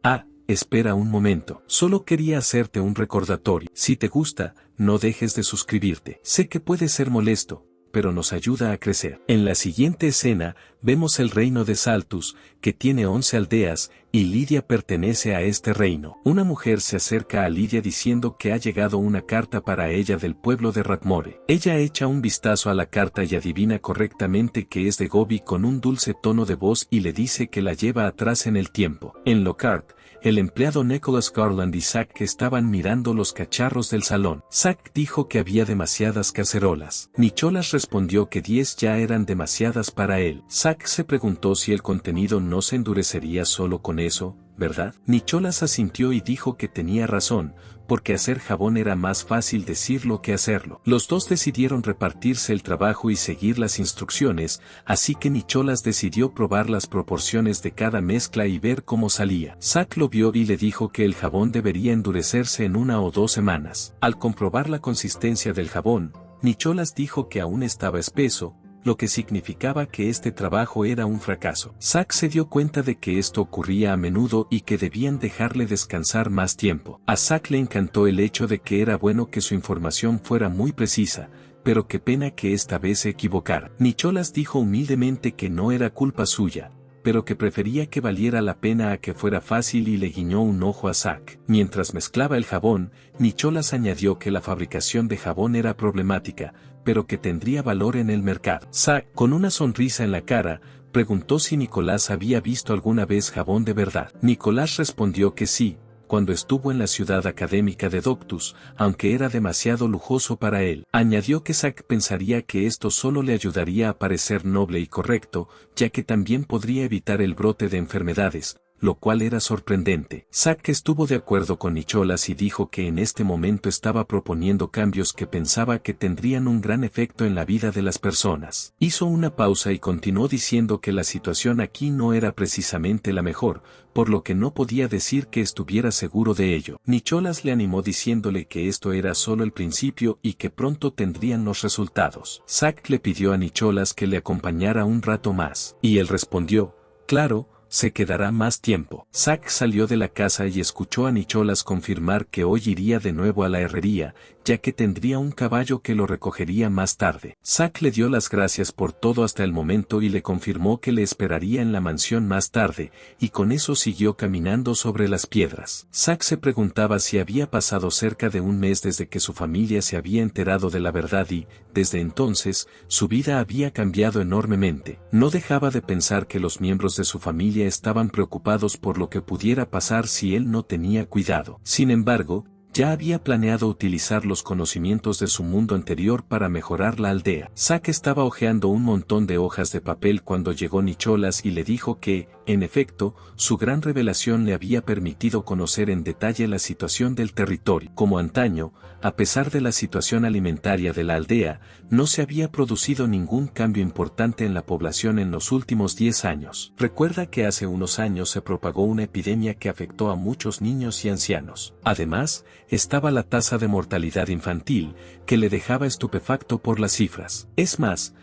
A: Espera un momento. Solo quería hacerte un recordatorio. Si te gusta, no dejes de suscribirte. Sé que puede ser molesto, pero nos ayuda a crecer. En la siguiente escena, vemos el reino de Saltus, que tiene 11 aldeas, y Lydia pertenece a este reino. Una mujer se acerca a Lydia diciendo que ha llegado una carta para ella del pueblo de Ratmore. Ella echa un vistazo a la carta y adivina correctamente que es de Gobi con un dulce tono de voz y le dice que la lleva atrás en el tiempo. En Lockhart, el empleado Nicholas Garland y Zack estaban mirando los cacharros del salón. Zack dijo que había demasiadas cacerolas. Nicholas respondió que 10 ya eran demasiadas para él. Zack se preguntó si el contenido no se endurecería solo con eso, ¿verdad? Nicholas asintió y dijo que tenía razón, porque hacer jabón era más fácil decirlo que hacerlo. Los dos decidieron repartirse el trabajo y seguir las instrucciones, así que Nicholas decidió probar las proporciones de cada mezcla y ver cómo salía. Zack lo vio y le dijo que el jabón debería endurecerse en 1 o 2 semanas. Al comprobar la consistencia del jabón, Nicholas dijo que aún estaba espeso, lo que significaba que este trabajo era un fracaso. Zack se dio cuenta de que esto ocurría a menudo y que debían dejarle descansar más tiempo. A Zack le encantó el hecho de que era bueno que su información fuera muy precisa, pero qué pena que esta vez se equivocara. Nicholas dijo humildemente que no era culpa suya, pero que prefería que valiera la pena a que fuera fácil y le guiñó un ojo a Zack. Mientras mezclaba el jabón, Nicholas añadió que la fabricación de jabón era problemática, pero que tendría valor en el mercado. Zack, con una sonrisa en la cara, preguntó si Nicolás había visto alguna vez jabón de verdad. Nicolás respondió que sí, cuando estuvo en la ciudad académica de Doctus, aunque era demasiado lujoso para él. Añadió que Zack pensaría que esto solo le ayudaría a parecer noble y correcto, ya que también podría evitar el brote de enfermedades, lo cual era sorprendente. Zack estuvo de acuerdo con Nicholas y dijo que en este momento estaba proponiendo cambios que pensaba que tendrían un gran efecto en la vida de las personas. Hizo una pausa y continuó diciendo que la situación aquí no era precisamente la mejor, por lo que no podía decir que estuviera seguro de ello. Nicholas le animó diciéndole que esto era solo el principio y que pronto tendrían los resultados. Zack le pidió a Nicholas que le acompañara un rato más, y él respondió, claro, se quedará más tiempo. Zack salió de la casa y escuchó a Nicholas confirmar que hoy iría de nuevo a la herrería, ya que tendría un caballo que lo recogería más tarde. Zack le dio las gracias por todo hasta el momento y le confirmó que le esperaría en la mansión más tarde, y con eso siguió caminando sobre las piedras. Zack se preguntaba si había pasado cerca de un mes desde que su familia se había enterado de la verdad y, desde entonces, su vida había cambiado enormemente. No dejaba de pensar que los miembros de su familia estaban preocupados por lo que pudiera pasar si él no tenía cuidado. Sin embargo, ya había planeado utilizar los conocimientos de su mundo anterior para mejorar la aldea. Zack estaba hojeando un montón de hojas de papel cuando llegó Nicholas y le dijo que, en efecto, su gran revelación le había permitido conocer en detalle la situación del territorio. Como antaño, a pesar de la situación alimentaria de la aldea, no se había producido ningún cambio importante en la población en los últimos 10 años. Recuerda que hace unos años se propagó una epidemia que afectó a muchos niños y ancianos. Además, estaba la tasa de mortalidad infantil, que le dejaba estupefacto por las cifras. Es más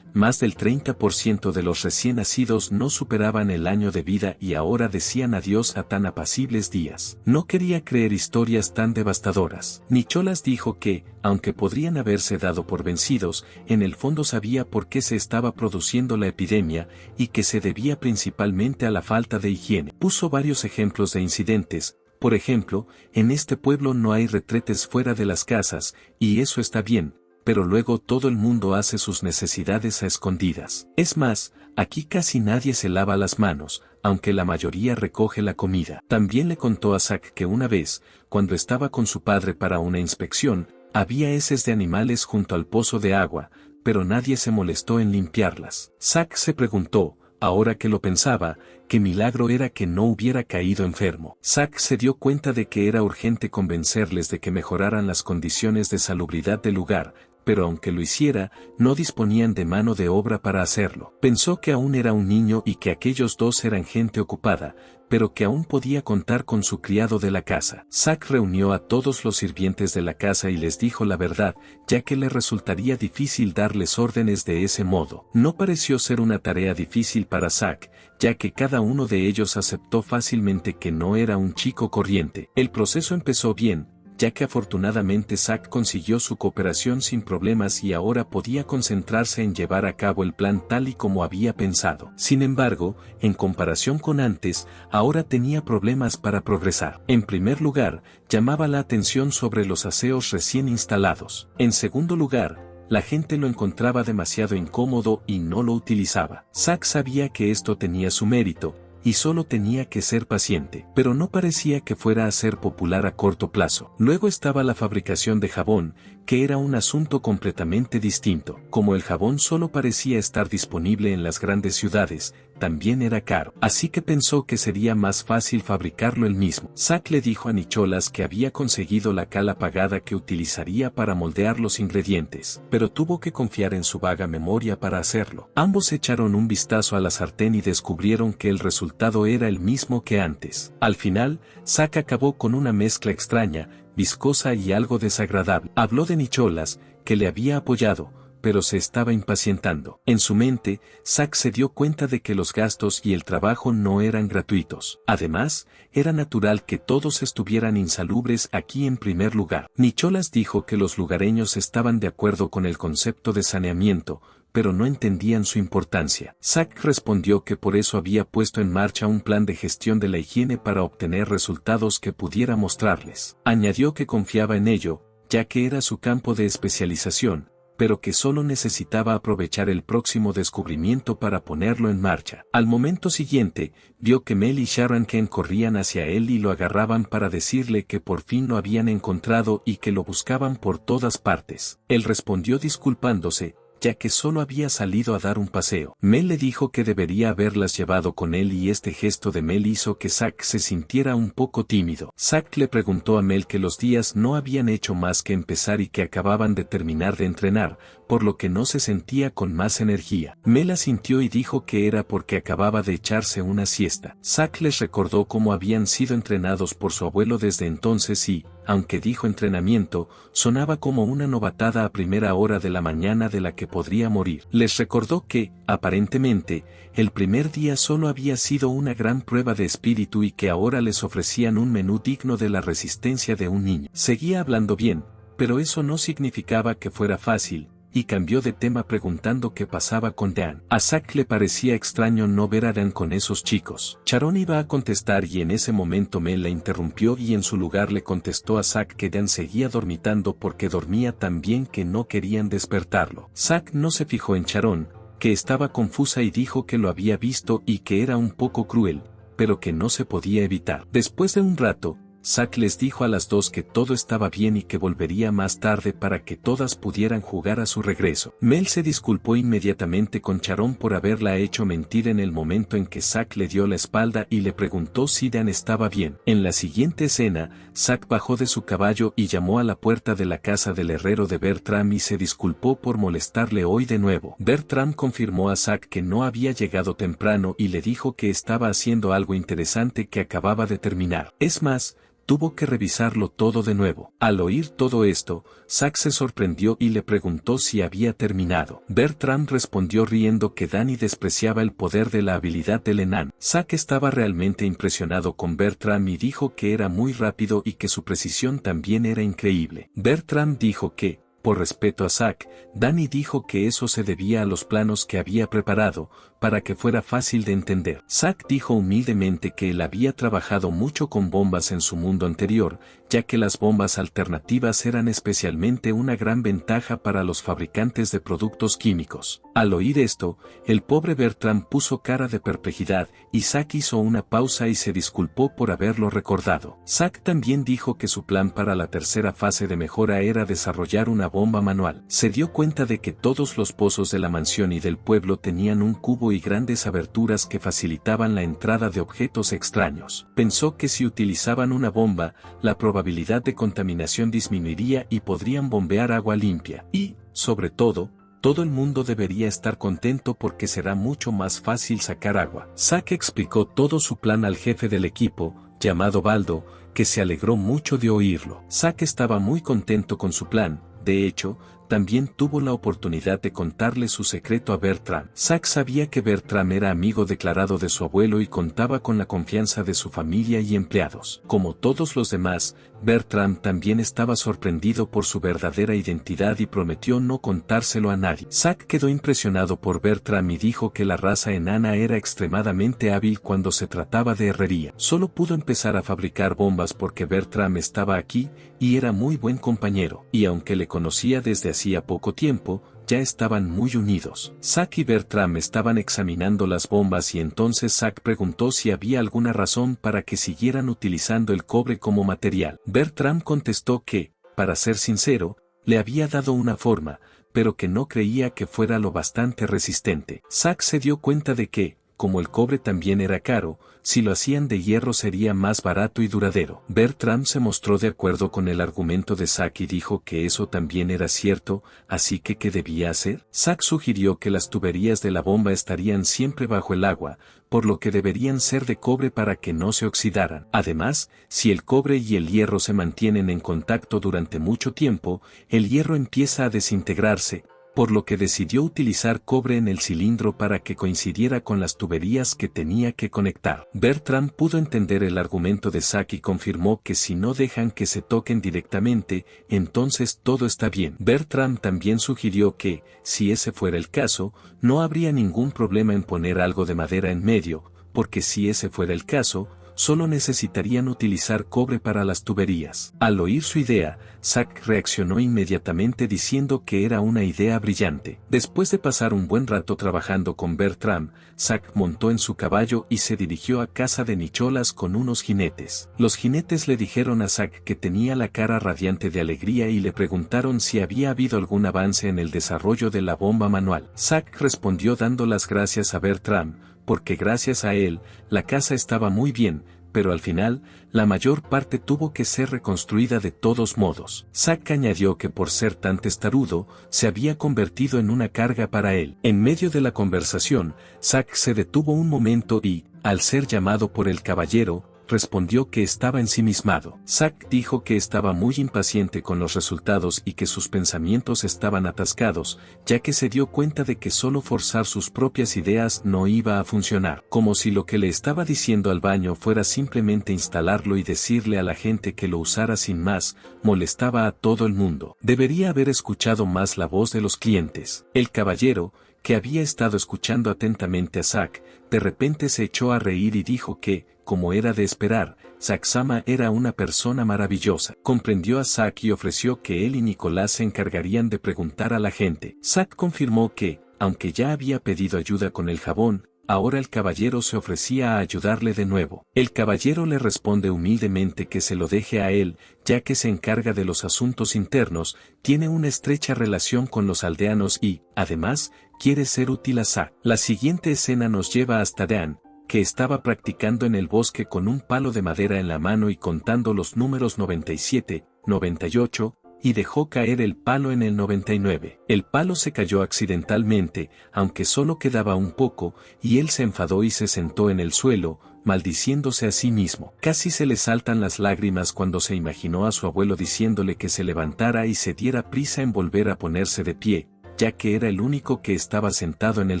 A: del 30% de los recién nacidos no superaban el año de vida y ahora decían adiós a tan apacibles días. No quería creer historias tan devastadoras. Nicholas dijo que, aunque podrían haberse dado por vencidos, en el fondo sabía por qué se estaba produciendo la epidemia y que se debía principalmente a la falta de higiene. Puso varios ejemplos de incidentes. Por ejemplo, en este pueblo no hay retretes fuera de las casas, y eso está bien, pero luego todo el mundo hace sus necesidades a escondidas. Es más, aquí casi nadie se lava las manos, aunque la mayoría recoge la comida. También le contó a Zack que una vez, cuando estaba con su padre para una inspección, había heces de animales junto al pozo de agua, pero nadie se molestó en limpiarlas. Zack se preguntó, ahora que lo pensaba, qué milagro era que no hubiera caído enfermo. Zack se dio cuenta de que era urgente convencerles de que mejoraran las condiciones de salubridad del lugar, pero aunque lo hiciera, no disponían de mano de obra para hacerlo. Pensó que aún era un niño y que aquellos dos eran gente ocupada, pero que aún podía contar con su criado de la casa. Zack reunió a todos los sirvientes de la casa y les dijo la verdad, ya que le resultaría difícil darles órdenes de ese modo. No pareció ser una tarea difícil para Zack, ya que cada uno de ellos aceptó fácilmente que no era un chico corriente. El proceso empezó bien, ya que afortunadamente Zack consiguió su cooperación sin problemas y ahora podía concentrarse en llevar a cabo el plan tal y como había pensado. Sin embargo, en comparación con antes, ahora tenía problemas para progresar. En primer lugar, llamaba la atención sobre los aseos recién instalados. En segundo lugar, la gente lo encontraba demasiado incómodo y no lo utilizaba. Zack sabía que esto tenía su mérito, y solo tenía que ser paciente, pero no parecía que fuera a ser popular a corto plazo. Luego estaba la fabricación de jabón, que era un asunto completamente distinto. Como el jabón solo parecía estar disponible en las grandes ciudades, también era caro. Así que pensó que sería más fácil fabricarlo él mismo. Zack le dijo a Nicholas que había conseguido la cal apagada que utilizaría para moldear los ingredientes, pero tuvo que confiar en su vaga memoria para hacerlo. Ambos echaron un vistazo a la sartén y descubrieron que el resultado era el mismo que antes. Al final, Zack acabó con una mezcla extraña, viscosa y algo desagradable. Habló de Nicholas, que le había apoyado, pero se estaba impacientando. En su mente, Zack se dio cuenta de que los gastos y el trabajo no eran gratuitos. Además, era natural que todos estuvieran insalubres aquí en primer lugar. Nicholas dijo que los lugareños estaban de acuerdo con el concepto de saneamiento, pero no entendían su importancia. Zack respondió que por eso había puesto en marcha un plan de gestión de la higiene para obtener resultados que pudiera mostrarles. Añadió que confiaba en ello, ya que era su campo de especialización, pero que solo necesitaba aprovechar el próximo descubrimiento para ponerlo en marcha. Al momento siguiente, vio que Mel y Sharon Ken corrían hacia él y lo agarraban para decirle que por fin lo habían encontrado y que lo buscaban por todas partes. Él respondió disculpándose, ya que solo había salido a dar un paseo. Mel le dijo que debería haberlas llevado con él y este gesto de Mel hizo que Zack se sintiera un poco tímido. Zack le preguntó a Mel que los días no habían hecho más que empezar y que acababan de terminar de entrenar, por lo que no se sentía con más energía. Mel asintió y dijo que era porque acababa de echarse una siesta. Zack les recordó cómo habían sido entrenados por su abuelo desde entonces y, aunque dijo entrenamiento, sonaba como una novatada a primera hora de la mañana de la que podría morir. Les recordó que, aparentemente, el primer día solo había sido una gran prueba de espíritu y que ahora les ofrecían un menú digno de la resistencia de un niño. Seguía hablando bien, Pero eso no significaba que fuera fácil, y cambió de tema preguntando qué pasaba con Dan. A Zack le parecía extraño no ver a Dan con esos chicos. Sharon iba a contestar y en ese momento Mel la interrumpió y en su lugar le contestó a Zack que Dan seguía dormitando porque dormía tan bien que no querían despertarlo. Zack no se fijó en Sharon, que estaba confusa y dijo que lo había visto y que era un poco cruel, pero que no se podía evitar. Después de un rato, Zack les dijo a las dos que todo estaba bien y que volvería más tarde para que todas pudieran jugar a su regreso. Mel se disculpó inmediatamente con Sharon por haberla hecho mentir en el momento en que Zack le dio la espalda y le preguntó si Dan estaba bien. En la siguiente escena, Zack bajó de su caballo y llamó a la puerta de la casa del herrero de Bertram y se disculpó por molestarle hoy de nuevo. Bertram confirmó a Zack que no había llegado temprano y le dijo que estaba haciendo algo interesante que acababa de terminar. Es más, tuvo que revisarlo todo de nuevo. Al oír todo esto, Zack se sorprendió y le preguntó si había terminado. Bertram respondió riendo que Danny despreciaba el poder de la habilidad del enano. Zack estaba realmente impresionado con Bertram y dijo que era muy rápido y que su precisión también era increíble. Bertram dijo que, por respeto a Zack, Danny dijo que eso se debía a los planos que había preparado, para que fuera fácil de entender. Zack dijo humildemente que él había trabajado mucho con bombas en su mundo anterior, ya que las bombas alternativas eran especialmente una gran ventaja para los fabricantes de productos químicos. Al oír esto, el pobre Bertram puso cara de perplejidad y Zack hizo una pausa y se disculpó por haberlo recordado. Zack también dijo que su plan para la tercera fase de mejora era desarrollar una bomba manual. Se dio cuenta de que todos los pozos de la mansión y del pueblo tenían un cubo y grandes aberturas que facilitaban la entrada de objetos extraños. Pensó que si utilizaban una bomba, la probabilidad de contaminación disminuiría y podrían bombear agua limpia. Y, sobre todo el mundo debería estar contento porque será mucho más fácil sacar agua. Zack explicó todo su plan al jefe del equipo, llamado Baldo, que se alegró mucho de oírlo. Zack estaba muy contento con su plan. De hecho, también tuvo la oportunidad de contarle su secreto a Bertram. Zack sabía que Bertram era amigo declarado de su abuelo y contaba con la confianza de su familia y empleados. Como todos los demás, Bertram también estaba sorprendido por su verdadera identidad y prometió no contárselo a nadie. Zack quedó impresionado por Bertram y dijo que la raza enana era extremadamente hábil cuando se trataba de herrería. Solo pudo empezar a fabricar bombas porque Bertram estaba aquí y era muy buen compañero, y aunque le conocía desde hacía poco tiempo, ya estaban muy unidos. Zack y Bertram estaban examinando las bombas y entonces Zack preguntó si había alguna razón para que siguieran utilizando el cobre como material. Bertram contestó que, para ser sincero, le había dado una forma, pero que no creía que fuera lo bastante resistente. Zack se dio cuenta de que, como el cobre también era caro, si lo hacían de hierro sería más barato y duradero. Bertram se mostró de acuerdo con el argumento de Zack y dijo que eso también era cierto, así que ¿qué debía hacer? Zack sugirió que las tuberías de la bomba estarían siempre bajo el agua, por lo que deberían ser de cobre para que no se oxidaran. Además, si el cobre y el hierro se mantienen en contacto durante mucho tiempo, el hierro empieza a desintegrarse, por lo que decidió utilizar cobre en el cilindro para que coincidiera con las tuberías que tenía que conectar. Bertram pudo entender el argumento de Zack y confirmó que si no dejan que se toquen directamente, entonces todo está bien. Bertram también sugirió que, si ese fuera el caso, no habría ningún problema en poner algo de madera en medio, porque si ese fuera el caso, solo necesitarían utilizar cobre para las tuberías. Al oír su idea, Zack reaccionó inmediatamente diciendo que era una idea brillante. Después de pasar un buen rato trabajando con Bertram, Zack montó en su caballo y se dirigió a casa de Nicholas con unos jinetes. Los jinetes le dijeron a Zack que tenía la cara radiante de alegría y le preguntaron si había habido algún avance en el desarrollo de la bomba manual. Zack respondió dando las gracias a Bertram, porque gracias a él, la casa estaba muy bien, pero al final, la mayor parte tuvo que ser reconstruida de todos modos. Zack añadió que por ser tan testarudo, se había convertido en una carga para él. En medio de la conversación, Zack se detuvo un momento y, al ser llamado por el caballero, respondió que estaba ensimismado. Zack dijo que estaba muy impaciente con los resultados y que sus pensamientos estaban atascados, ya que se dio cuenta de que solo forzar sus propias ideas no iba a funcionar. Como si lo que le estaba diciendo al baño fuera simplemente instalarlo y decirle a la gente que lo usara sin más, molestaba a todo el mundo. Debería haber escuchado más la voz de los clientes. El caballero, que había estado escuchando atentamente a Zack, de repente se echó a reír y dijo que, como era de esperar, Zack-sama era una persona maravillosa. Comprendió a Zack y ofreció que él y Nicolás se encargarían de preguntar a la gente. Zack confirmó que, aunque ya había pedido ayuda con el jabón, ahora el caballero se ofrecía a ayudarle de nuevo. El caballero le responde humildemente que se lo deje a él, ya que se encarga de los asuntos internos, tiene una estrecha relación con los aldeanos y, además, quiere ser útil a Zack. La siguiente escena nos lleva hasta Dan, que estaba practicando en el bosque con un palo de madera en la mano y contando los números 97, 98, y dejó caer el palo en el 99. El palo se cayó accidentalmente, aunque solo quedaba un poco, y él se enfadó y se sentó en el suelo, maldiciéndose a sí mismo. Casi se le saltan las lágrimas cuando se imaginó a su abuelo diciéndole que se levantara y se diera prisa en volver a ponerse de pie, ya que era el único que estaba sentado en el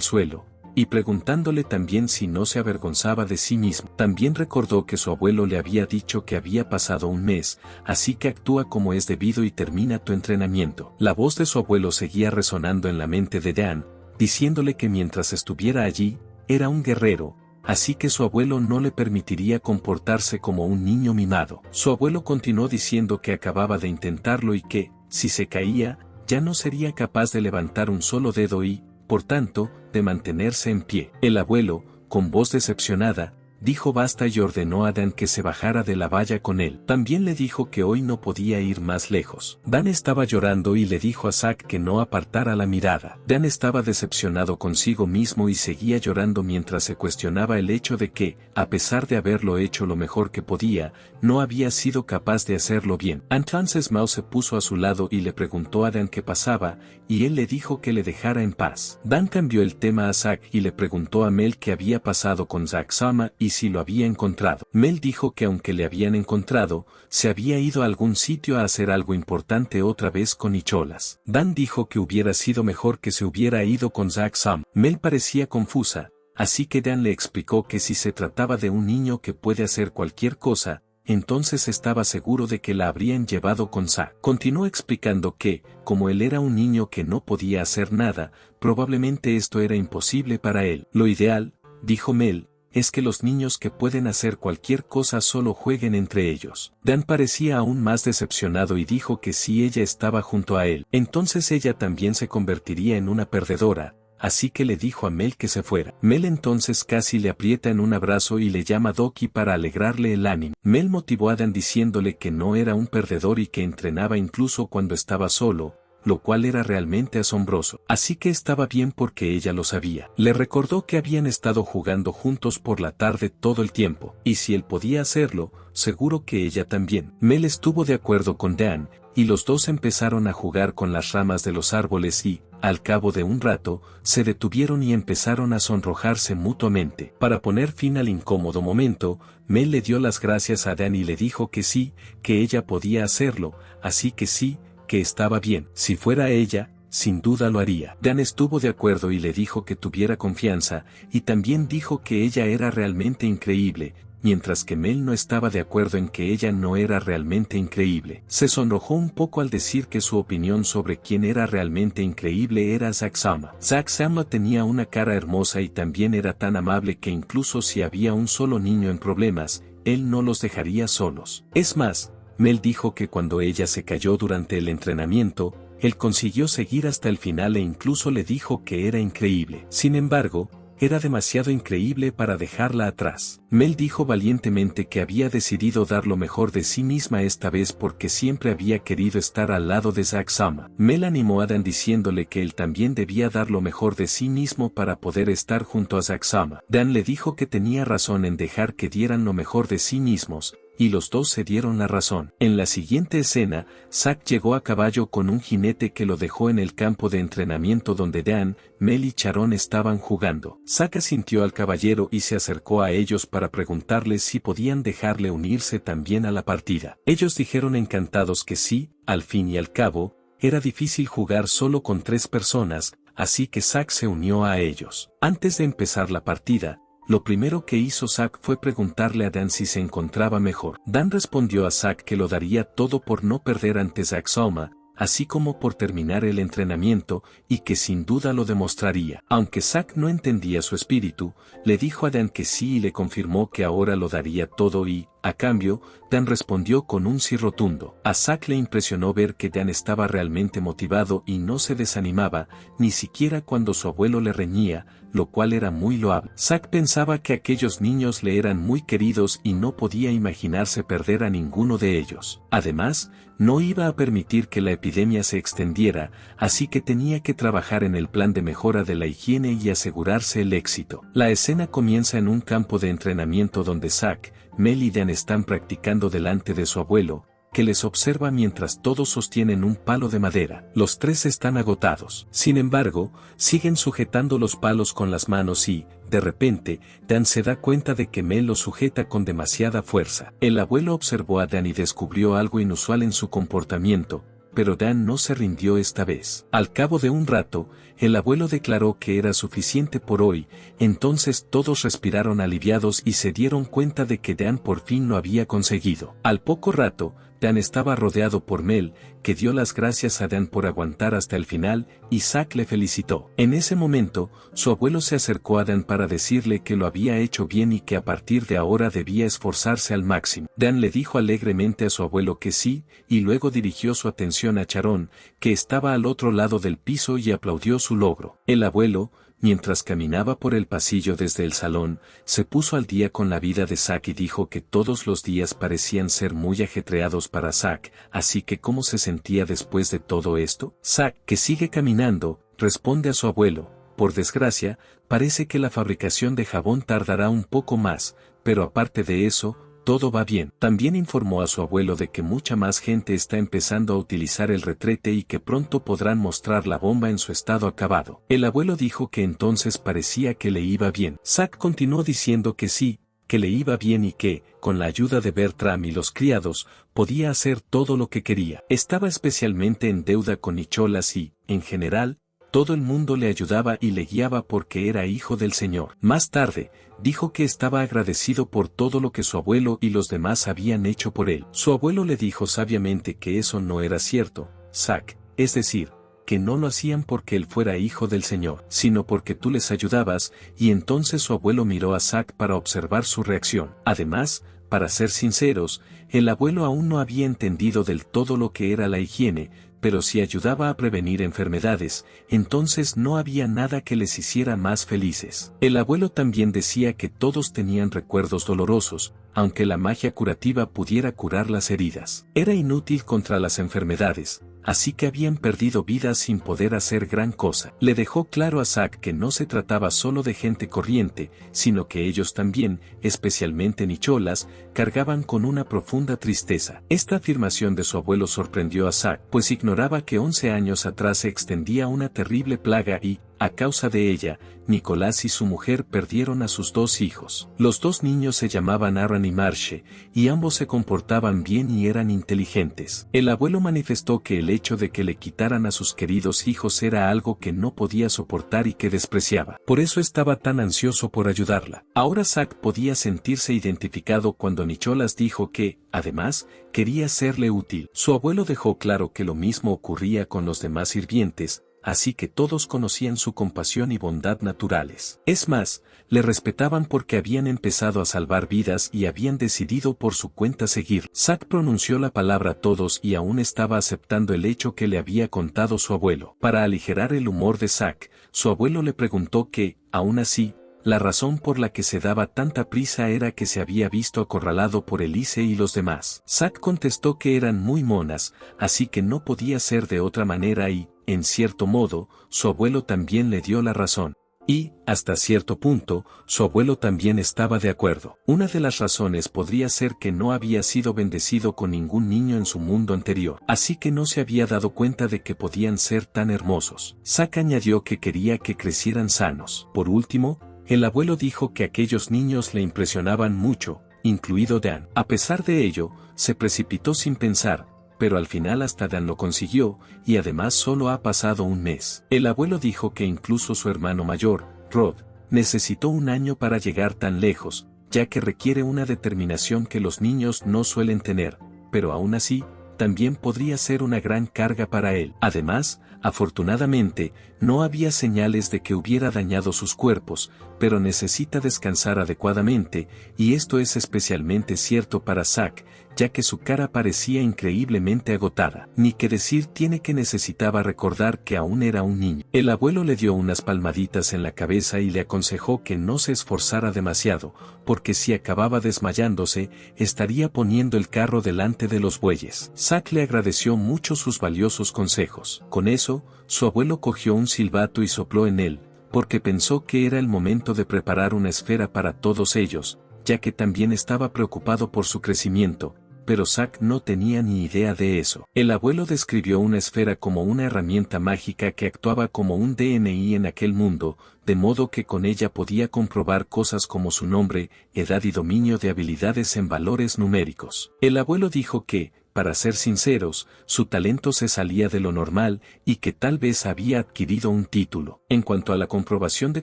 A: suelo, y preguntándole también si no se avergonzaba de sí mismo. También recordó que su abuelo le había dicho que había pasado un mes, así que actúa como es debido y termina tu entrenamiento. La voz de su abuelo seguía resonando en la mente de Dan, diciéndole que mientras estuviera allí, era un guerrero, así que su abuelo no le permitiría comportarse como un niño mimado. Su abuelo continuó diciendo que acababa de intentarlo y que, si se caía, ya no sería capaz de levantar un solo dedo y, por tanto, de mantenerse en pie. El abuelo, con voz decepcionada, dijo basta y ordenó a Dan que se bajara de la valla con él. También le dijo que hoy no podía ir más lejos. Dan estaba llorando y le dijo a Zack que no apartara la mirada. Dan estaba decepcionado consigo mismo y seguía llorando mientras se cuestionaba el hecho de que, a pesar de haberlo hecho lo mejor que podía, no había sido capaz de hacerlo bien. Entonces Mao se puso a su lado y le preguntó a Dan qué pasaba, y él le dijo que le dejara en paz. Dan cambió el tema a Zack y le preguntó a Mel qué había pasado con Zack-sama y si lo había encontrado. Mel dijo que aunque le habían encontrado, se había ido a algún sitio a hacer algo importante otra vez con Nicholas. Dan dijo que hubiera sido mejor que se hubiera ido con Zack-sama. Mel parecía confusa, así que Dan le explicó que si se trataba de un niño que puede hacer cualquier cosa, entonces estaba seguro de que la habrían llevado con Zack. Continuó explicando que, como él era un niño que no podía hacer nada, probablemente esto era imposible para él. Lo ideal, dijo Mel, es que los niños que pueden hacer cualquier cosa solo jueguen entre ellos. Dan parecía aún más decepcionado y dijo que si ella estaba junto a él, entonces ella también se convertiría en una perdedora, así que le dijo a Mel que se fuera. Mel entonces casi le aprieta en un abrazo y le llama Doki para alegrarle el ánimo. Mel motivó a Dan diciéndole que no era un perdedor y que entrenaba incluso cuando estaba solo, lo cual era realmente asombroso. Así que estaba bien porque ella lo sabía. Le recordó que habían estado jugando juntos por la tarde todo el tiempo, y si él podía hacerlo, seguro que ella también. Mel estuvo de acuerdo con Dan, y los dos empezaron a jugar con las ramas de los árboles y, al cabo de un rato, se detuvieron y empezaron a sonrojarse mutuamente. Para poner fin al incómodo momento, Mel le dio las gracias a Dan y le dijo que sí, que ella podía hacerlo, así que sí, que estaba bien. Si fuera ella, sin duda lo haría. Dan estuvo de acuerdo y le dijo que tuviera confianza, y también dijo que ella era realmente increíble, mientras que Mel no estaba de acuerdo en que ella no era realmente increíble. Se sonrojó un poco al decir que su opinión sobre quién era realmente increíble era Zack-sama. Zack-sama tenía una cara hermosa y también era tan amable que incluso si había un solo niño en problemas, él no los dejaría solos. Es más, Mel dijo que cuando ella se cayó durante el entrenamiento, él consiguió seguir hasta el final e incluso le dijo que era increíble. Sin embargo, era demasiado increíble para dejarla atrás. Mel dijo valientemente que había decidido dar lo mejor de sí misma esta vez porque siempre había querido estar al lado de Zack-sama. Mel animó a Dan diciéndole que él también debía dar lo mejor de sí mismo para poder estar junto a Zack-sama. Dan le dijo que tenía razón en dejar que dieran lo mejor de sí mismos, y los dos se dieron la razón. En la siguiente escena, Zack llegó a caballo con un jinete que lo dejó en el campo de entrenamiento donde Dan, Mel y Charon estaban jugando. Zack asintió al caballero y se acercó a ellos para preguntarles si podían dejarle unirse también a la partida. Ellos dijeron encantados que sí. Al fin y al cabo, era difícil jugar solo con 3 personas, así que Zack se unió a ellos. Antes de empezar la partida, lo primero que hizo Zack fue preguntarle a Dan si se encontraba mejor. Dan respondió a Zack que lo daría todo por no perder ante Zack Soma, así como por terminar el entrenamiento, y que sin duda lo demostraría. Aunque Zack no entendía su espíritu, le dijo a Dan que sí y le confirmó que ahora lo daría todo y, a cambio, Dan respondió con un sí rotundo. A Zack le impresionó ver que Dan estaba realmente motivado y no se desanimaba, ni siquiera cuando su abuelo le reñía, lo cual era muy loable. Zack pensaba que aquellos niños le eran muy queridos y no podía imaginarse perder a ninguno de ellos. Además, no iba a permitir que la epidemia se extendiera, así que tenía que trabajar en el plan de mejora de la higiene y asegurarse el éxito. La escena comienza en un campo de entrenamiento donde Zack, Mel y Dan están practicando delante de su abuelo, que les observa mientras todos sostienen un palo de madera. Los 3 están agotados. Sin embargo, siguen sujetando los palos con las manos y, de repente, Dan se da cuenta de que Mel lo sujeta con demasiada fuerza. El abuelo observó a Dan y descubrió algo inusual en su comportamiento, pero Dan no se rindió esta vez. Al cabo de un rato, el abuelo declaró que era suficiente por hoy, entonces todos respiraron aliviados y se dieron cuenta de que Dan por fin lo había conseguido. Al poco rato, Dan estaba rodeado por Mel, que dio las gracias a Dan por aguantar hasta el final, y Zack le felicitó. En ese momento, su abuelo se acercó a Dan para decirle que lo había hecho bien y que a partir de ahora debía esforzarse al máximo. Dan le dijo alegremente a su abuelo que sí, y luego dirigió su atención a Charon, que estaba al otro lado del piso y aplaudió su logro. El abuelo, mientras caminaba por el pasillo desde el salón, se puso al día con la vida de Zack y dijo que todos los días parecían ser muy ajetreados para Zack, así que ¿cómo se sentía después de todo esto? Zack, que sigue caminando, responde a su abuelo, por desgracia, parece que la fabricación de jabón tardará un poco más, pero aparte de eso, todo va bien. También informó a su abuelo de que mucha más gente está empezando a utilizar el retrete y que pronto podrán mostrar la bomba en su estado acabado. El abuelo dijo que entonces parecía que le iba bien. Zack continuó diciendo que sí, que le iba bien y que, con la ayuda de Bertram y los criados, podía hacer todo lo que quería. Estaba especialmente en deuda con Nicholas y, en general, todo el mundo le ayudaba y le guiaba porque era hijo del Señor. Más tarde, dijo que estaba agradecido por todo lo que su abuelo y los demás habían hecho por él. Su abuelo le dijo sabiamente que eso no era cierto, Zack, es decir, que no lo hacían porque él fuera hijo del Señor, sino porque tú les ayudabas, y entonces su abuelo miró a Zack para observar su reacción. Además, para ser sinceros, el abuelo aún no había entendido del todo lo que era la higiene, pero si ayudaba a prevenir enfermedades, entonces no había nada que les hiciera más felices. El abuelo también decía que todos tenían recuerdos dolorosos, aunque la magia curativa pudiera curar las heridas. Era inútil contra las enfermedades, así que habían perdido vidas sin poder hacer gran cosa. Le dejó claro a Zack que no se trataba solo de gente corriente, sino que ellos también, especialmente Nicholas, cargaban con una profunda tristeza. Esta afirmación de su abuelo sorprendió a Zack, pues ignoraba que 11 años atrás se extendía una terrible plaga y, a causa de ella, Nicolás y su mujer perdieron a sus 2 hijos. Los 2 niños se llamaban Aaron y Marche, y ambos se comportaban bien y eran inteligentes. El abuelo manifestó que el hecho de que le quitaran a sus queridos hijos era algo que no podía soportar y que despreciaba. Por eso estaba tan ansioso por ayudarla. Ahora Zack podía sentirse identificado cuando Nicholas dijo que, además, quería serle útil. Su abuelo dejó claro que lo mismo ocurría con los demás sirvientes, así que todos conocían su compasión y bondad naturales. Es más, le respetaban porque habían empezado a salvar vidas y habían decidido por su cuenta seguir. Zack pronunció la palabra todos y aún estaba aceptando el hecho que le había contado su abuelo. Para aligerar el humor de Zack, su abuelo le preguntó que, aún así, la razón por la que se daba tanta prisa era que se había visto acorralado por Elise y los demás. Zack contestó que eran muy monas, así que no podía ser de otra manera y, en cierto modo, su abuelo también le dio la razón. Y, hasta cierto punto, su abuelo también estaba de acuerdo. Una de las razones podría ser que no había sido bendecido con ningún niño en su mundo anterior, así que no se había dado cuenta de que podían ser tan hermosos. Zack añadió que quería que crecieran sanos. Por último, el abuelo dijo que aquellos niños le impresionaban mucho, incluido Dan. A pesar de ello, se precipitó sin pensar, pero al final hasta Dan lo consiguió, y además solo ha pasado un mes. El abuelo dijo que incluso su hermano mayor, Rod, necesitó un año para llegar tan lejos, ya que requiere una determinación que los niños no suelen tener, pero aún así, también podría ser una gran carga para él. Además, afortunadamente, no había señales de que hubiera dañado sus cuerpos, pero necesita descansar adecuadamente, y esto es especialmente cierto para Zack, ya que su cara parecía increíblemente agotada. Ni que decir tiene que necesitaba recordar que aún era un niño. El abuelo le dio unas palmaditas en la cabeza y le aconsejó que no se esforzara demasiado, porque si acababa desmayándose, estaría poniendo el carro delante de los bueyes. Zack le agradeció mucho sus valiosos consejos. Con eso, su abuelo cogió un silbato y sopló en él, porque pensó que era el momento de preparar una esfera para todos ellos, ya que también estaba preocupado por su crecimiento, pero Zack no tenía ni idea de eso. El abuelo describió una esfera como una herramienta mágica que actuaba como un DNI en aquel mundo, de modo que con ella podía comprobar cosas como su nombre, edad y dominio de habilidades en valores numéricos. El abuelo dijo que, para ser sinceros, su talento se salía de lo normal y que tal vez había adquirido un título. En cuanto a la comprobación de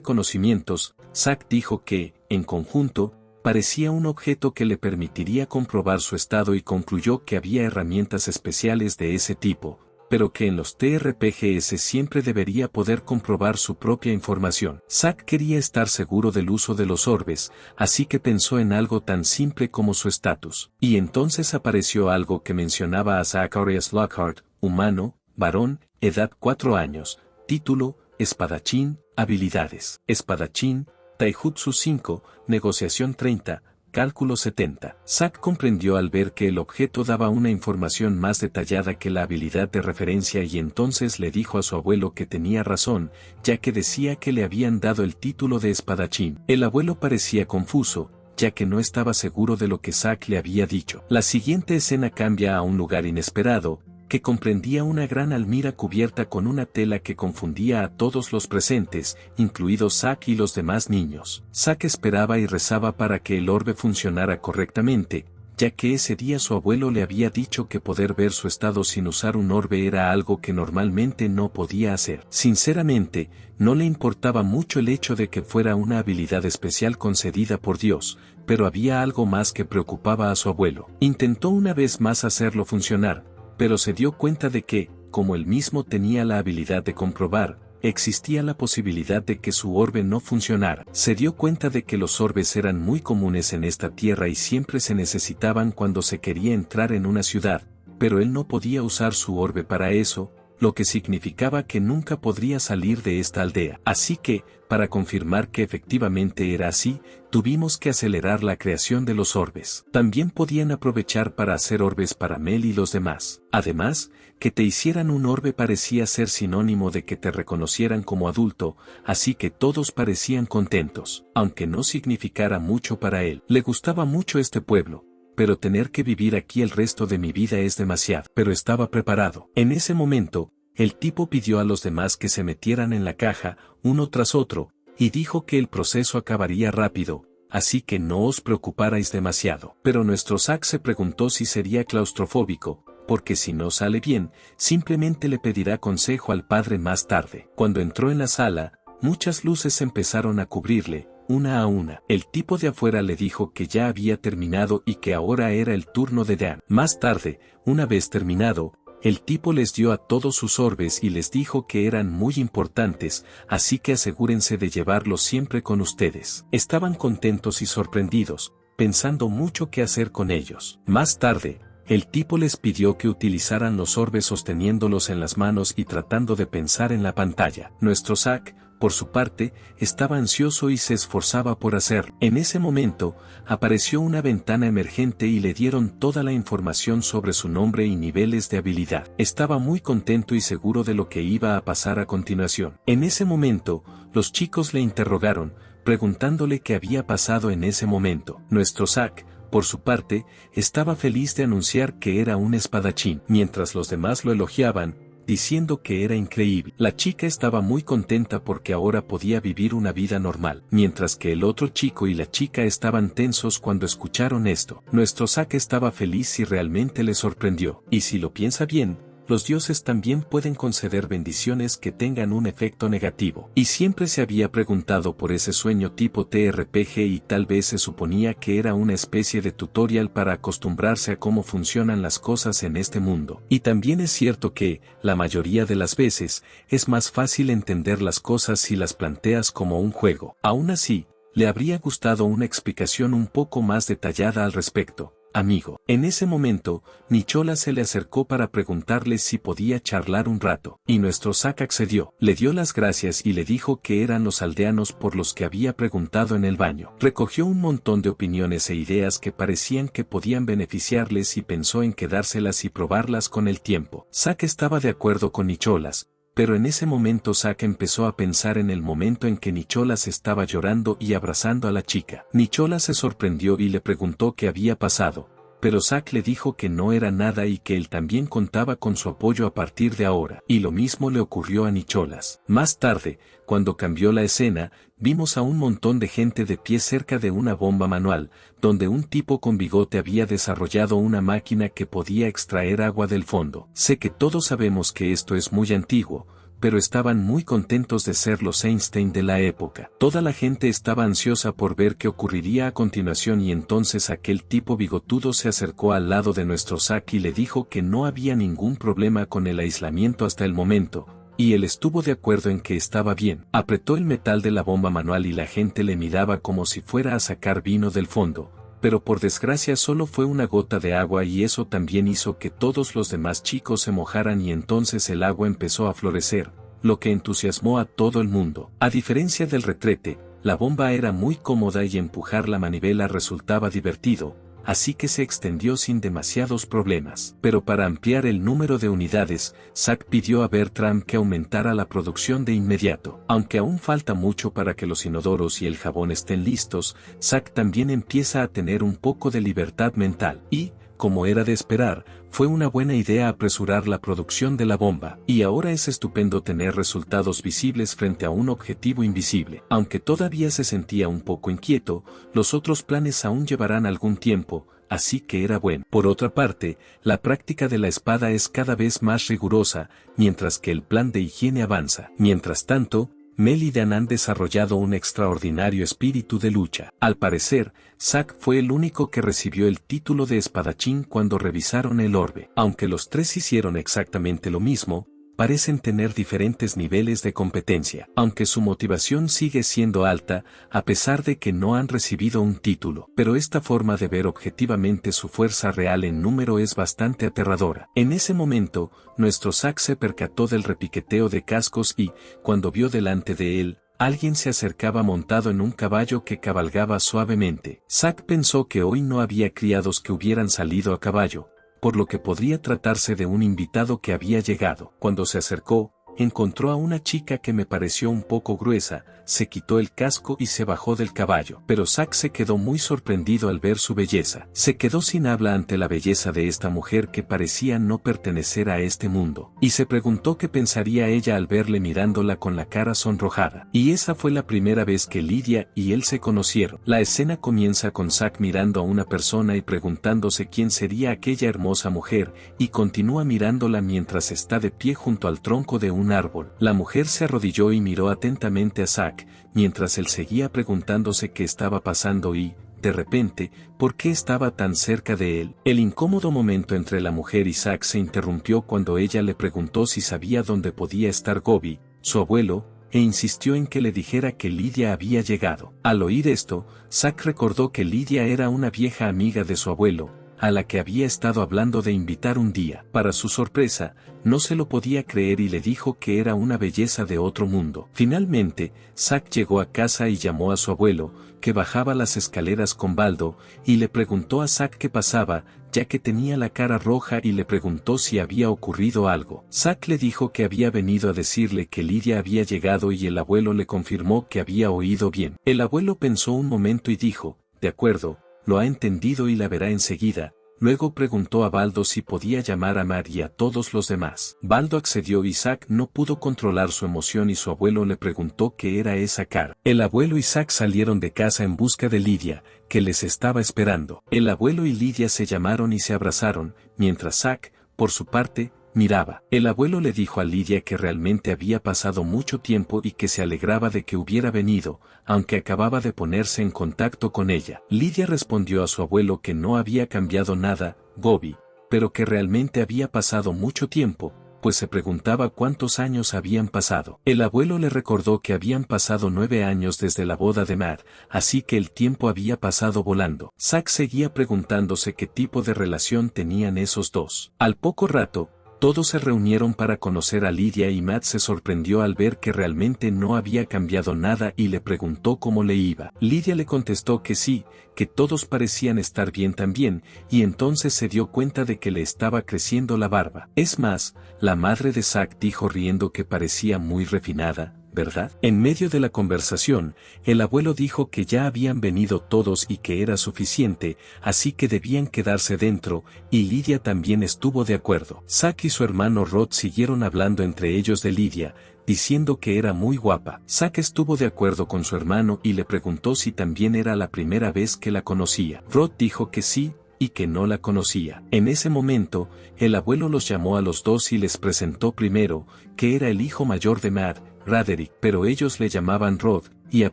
A: conocimientos, Zack dijo que, en conjunto, parecía un objeto que le permitiría comprobar su estado y concluyó que había herramientas especiales de ese tipo, pero que en los TRPGs siempre debería poder comprobar su propia información. Zack quería estar seguro del uso de los orbes, así que pensó en algo tan simple como su estatus. Y entonces apareció algo que mencionaba a Zacharias Lockhart, humano, varón, edad 4 años, título, espadachín, habilidades, espadachín, Taijutsu 5, negociación 30, cálculo 70. Zack comprendió al ver que el objeto daba una información más detallada que la habilidad de referencia y entonces le dijo a su abuelo que tenía razón, ya que decía que le habían dado el título de espadachín. El abuelo parecía confuso, ya que no estaba seguro de lo que Zack le había dicho. La siguiente escena cambia a un lugar inesperado, que comprendía una gran almira cubierta con una tela que confundía a todos los presentes, incluidos Zack y los demás niños. Zack esperaba y rezaba para que el orbe funcionara correctamente, ya que ese día su abuelo le había dicho que poder ver su estado sin usar un orbe era algo que normalmente no podía hacer. Sinceramente, no le importaba mucho el hecho de que fuera una habilidad especial concedida por Dios, pero había algo más que preocupaba a su abuelo. Intentó una vez más hacerlo funcionar, pero se dio cuenta de que, como él mismo tenía la habilidad de comprobar, existía la posibilidad de que su orbe no funcionara. Se dio cuenta de que los orbes eran muy comunes en esta tierra y siempre se necesitaban cuando se quería entrar en una ciudad, pero él no podía usar su orbe para eso, lo que significaba que nunca podría salir de esta aldea. Así que, para confirmar que efectivamente era así, tuvimos que acelerar la creación de los orbes. También podían aprovechar para hacer orbes para Mel y los demás. Además, que te hicieran un orbe parecía ser sinónimo de que te reconocieran como adulto, así que todos parecían contentos, aunque no significara mucho para él. Le gustaba mucho este pueblo, pero tener que vivir aquí el resto de mi vida es demasiado. Pero estaba preparado. En ese momento, el tipo pidió a los demás que se metieran en la caja, uno tras otro, y dijo que el proceso acabaría rápido, así que no os preocuparais demasiado. Pero nuestro Zack se preguntó si sería claustrofóbico, porque si no sale bien, simplemente le pedirá consejo al padre más tarde. Cuando entró en la sala, muchas luces empezaron a cubrirle, una a una. El tipo de afuera le dijo que ya había terminado y que ahora era el turno de Dan. Más tarde, una vez terminado, el tipo les dio a todos sus orbes y les dijo que eran muy importantes, así que asegúrense de llevarlos siempre con ustedes. Estaban contentos y sorprendidos, pensando mucho qué hacer con ellos. Más tarde, el tipo les pidió que utilizaran los orbes sosteniéndolos en las manos y tratando de pensar en la pantalla. Nuestro Zack, por su parte, estaba ansioso y se esforzaba por hacerlo. En ese momento, apareció una ventana emergente y le dieron toda la información sobre su nombre y niveles de habilidad. Estaba muy contento y seguro de lo que iba a pasar a continuación. En ese momento, los chicos le interrogaron, preguntándole qué había pasado en ese momento. Nuestro Zack, por su parte, estaba feliz de anunciar que era un espadachín, mientras los demás lo elogiaban, diciendo que era increíble. La chica estaba muy contenta porque ahora podía vivir una vida normal, mientras que el otro chico y la chica estaban tensos cuando escucharon esto. Nuestro Zack estaba feliz y realmente le sorprendió. Y si lo piensa bien, los dioses también pueden conceder bendiciones que tengan un efecto negativo. Y siempre se había preguntado por ese sueño tipo TRPG y tal vez se suponía que era una especie de tutorial para acostumbrarse a cómo funcionan las cosas en este mundo. Y también es cierto que, la mayoría de las veces, es más fácil entender las cosas si las planteas como un juego. Aún así, le habría gustado una explicación un poco más detallada al respecto. Amigo. En ese momento, Nicholas se le acercó para preguntarle si podía charlar un rato, y nuestro Zack accedió. Le dio las gracias y le dijo que eran los aldeanos por los que había preguntado en el baño. Recogió un montón de opiniones e ideas que parecían que podían beneficiarles y pensó en quedárselas y probarlas con el tiempo. Zack estaba de acuerdo con Nicholas, pero en ese momento Zack empezó a pensar en el momento en que Nicholas estaba llorando y abrazando a la chica. Nicholas se sorprendió y le preguntó qué había pasado, pero Zack le dijo que no era nada y que él también contaba con su apoyo a partir de ahora. Y lo mismo le ocurrió a Nicholas. Más tarde, cuando cambió la escena, vimos a un montón de gente de pie cerca de una bomba manual, donde un tipo con bigote había desarrollado una máquina que podía extraer agua del fondo. Sé que todos sabemos que esto es muy antiguo, pero estaban muy contentos de ser los Einstein de la época. Toda la gente estaba ansiosa por ver qué ocurriría a continuación y entonces aquel tipo bigotudo se acercó al lado de nuestro Zack y le dijo que no había ningún problema con el aislamiento hasta el momento, y él estuvo de acuerdo en que estaba bien. Apretó el metal de la bomba manual y la gente le miraba como si fuera a sacar vino del fondo, pero por desgracia solo fue una gota de agua y eso también hizo que todos los demás chicos se mojaran y entonces el agua empezó a florecer, lo que entusiasmó a todo el mundo. A diferencia del retrete, la bomba era muy cómoda y empujar la manivela resultaba divertido, así que se extendió sin demasiados problemas. Pero para ampliar el número de unidades, Zack pidió a Bertram que aumentara la producción de inmediato. Aunque aún falta mucho para que los inodoros y el jabón estén listos, Zack también empieza a tener un poco de libertad mental y, como era de esperar, fue una buena idea apresurar la producción de la bomba, y ahora es estupendo tener resultados visibles frente a un objetivo invisible. Aunque todavía se sentía un poco inquieto, los otros planes aún llevarán algún tiempo, así que era bueno. Por otra parte, la práctica de la espada es cada vez más rigurosa, mientras que el plan de higiene avanza. Mientras tanto, Mel y Dan han desarrollado un extraordinario espíritu de lucha. Al parecer, Zack fue el único que recibió el título de espadachín cuando revisaron el orbe. Aunque los tres hicieron exactamente lo mismo, parecen tener diferentes niveles de competencia. Aunque su motivación sigue siendo alta, a pesar de que no han recibido un título. Pero esta forma de ver objetivamente su fuerza real en número es bastante aterradora. En ese momento, nuestro Zack se percató del repiqueteo de cascos y, cuando vio delante de él, alguien se acercaba montado en un caballo que cabalgaba suavemente. Zack pensó que hoy no había criados que hubieran salido a caballo, por lo que podría tratarse de un invitado que había llegado. Cuando se acercó, encontró a una chica que me pareció un poco gruesa, se quitó el casco y se bajó del caballo. Pero Zack se quedó muy sorprendido al ver su belleza. Se quedó sin habla ante la belleza de esta mujer que parecía no pertenecer a este mundo, y se preguntó qué pensaría ella al verle mirándola con la cara sonrojada. Y esa fue la primera vez que Lydia y él se conocieron. La escena comienza con Zack mirando a una persona y preguntándose quién sería aquella hermosa mujer, y continúa mirándola mientras está de pie junto al tronco de un árbol. La mujer se arrodilló y miró atentamente a Zack, mientras él seguía preguntándose qué estaba pasando y, de repente, por qué estaba tan cerca de él. El incómodo momento entre la mujer y Zack se interrumpió cuando ella le preguntó si sabía dónde podía estar Gobi, su abuelo, e insistió en que le dijera que Lydia había llegado. Al oír esto, Zack recordó que Lydia era una vieja amiga de su abuelo, a la que había estado hablando de invitar un día. Para su sorpresa, no se lo podía creer y le dijo que era una belleza de otro mundo. Finalmente, Zack llegó a casa y llamó a su abuelo, que bajaba las escaleras con Baldo, y le preguntó a Zack qué pasaba, ya que tenía la cara roja, y le preguntó si había ocurrido algo. Zack le dijo que había venido a decirle que Lydia había llegado y el abuelo le confirmó que había oído bien. El abuelo pensó un momento y dijo, de acuerdo, lo ha entendido y la verá enseguida. Luego preguntó a Baldo si podía llamar a Mar y a todos los demás. Baldo accedió y Zack no pudo controlar su emoción y su abuelo le preguntó qué era esa cara. El abuelo y Zack salieron de casa en busca de Lydia, que les estaba esperando. El abuelo y Lydia se llamaron y se abrazaron, mientras Zack, por su parte, miraba. El abuelo le dijo a Lydia que realmente había pasado mucho tiempo y que se alegraba de que hubiera venido, aunque acababa de ponerse en contacto con ella. Lydia respondió a su abuelo que no había cambiado nada, Bobby, pero que realmente había pasado mucho tiempo, pues se preguntaba cuántos años habían pasado. El abuelo le recordó que habían pasado 9 años desde la boda de Matt, así que el tiempo había pasado volando. Zack seguía preguntándose qué tipo de relación tenían esos dos. Al poco rato, todos se reunieron para conocer a Lydia y Matt se sorprendió al ver que realmente no había cambiado nada y le preguntó cómo le iba. Lydia le contestó que sí, que todos parecían estar bien también, y entonces se dio cuenta de que le estaba creciendo la barba. Es más, la madre de Zack dijo riendo que parecía muy refinada, ¿verdad? En medio de la conversación, el abuelo dijo que ya habían venido todos y que era suficiente, así que debían quedarse dentro, y Lydia también estuvo de acuerdo. Zack y su hermano Rod siguieron hablando entre ellos de Lydia, diciendo que era muy guapa. Zack estuvo de acuerdo con su hermano y le preguntó si también era la primera vez que la conocía. Rod dijo que sí, y que no la conocía. En ese momento, el abuelo los llamó a los dos y les presentó primero, que era el hijo mayor de Matt, Roderick, pero ellos le llamaban Rod, y a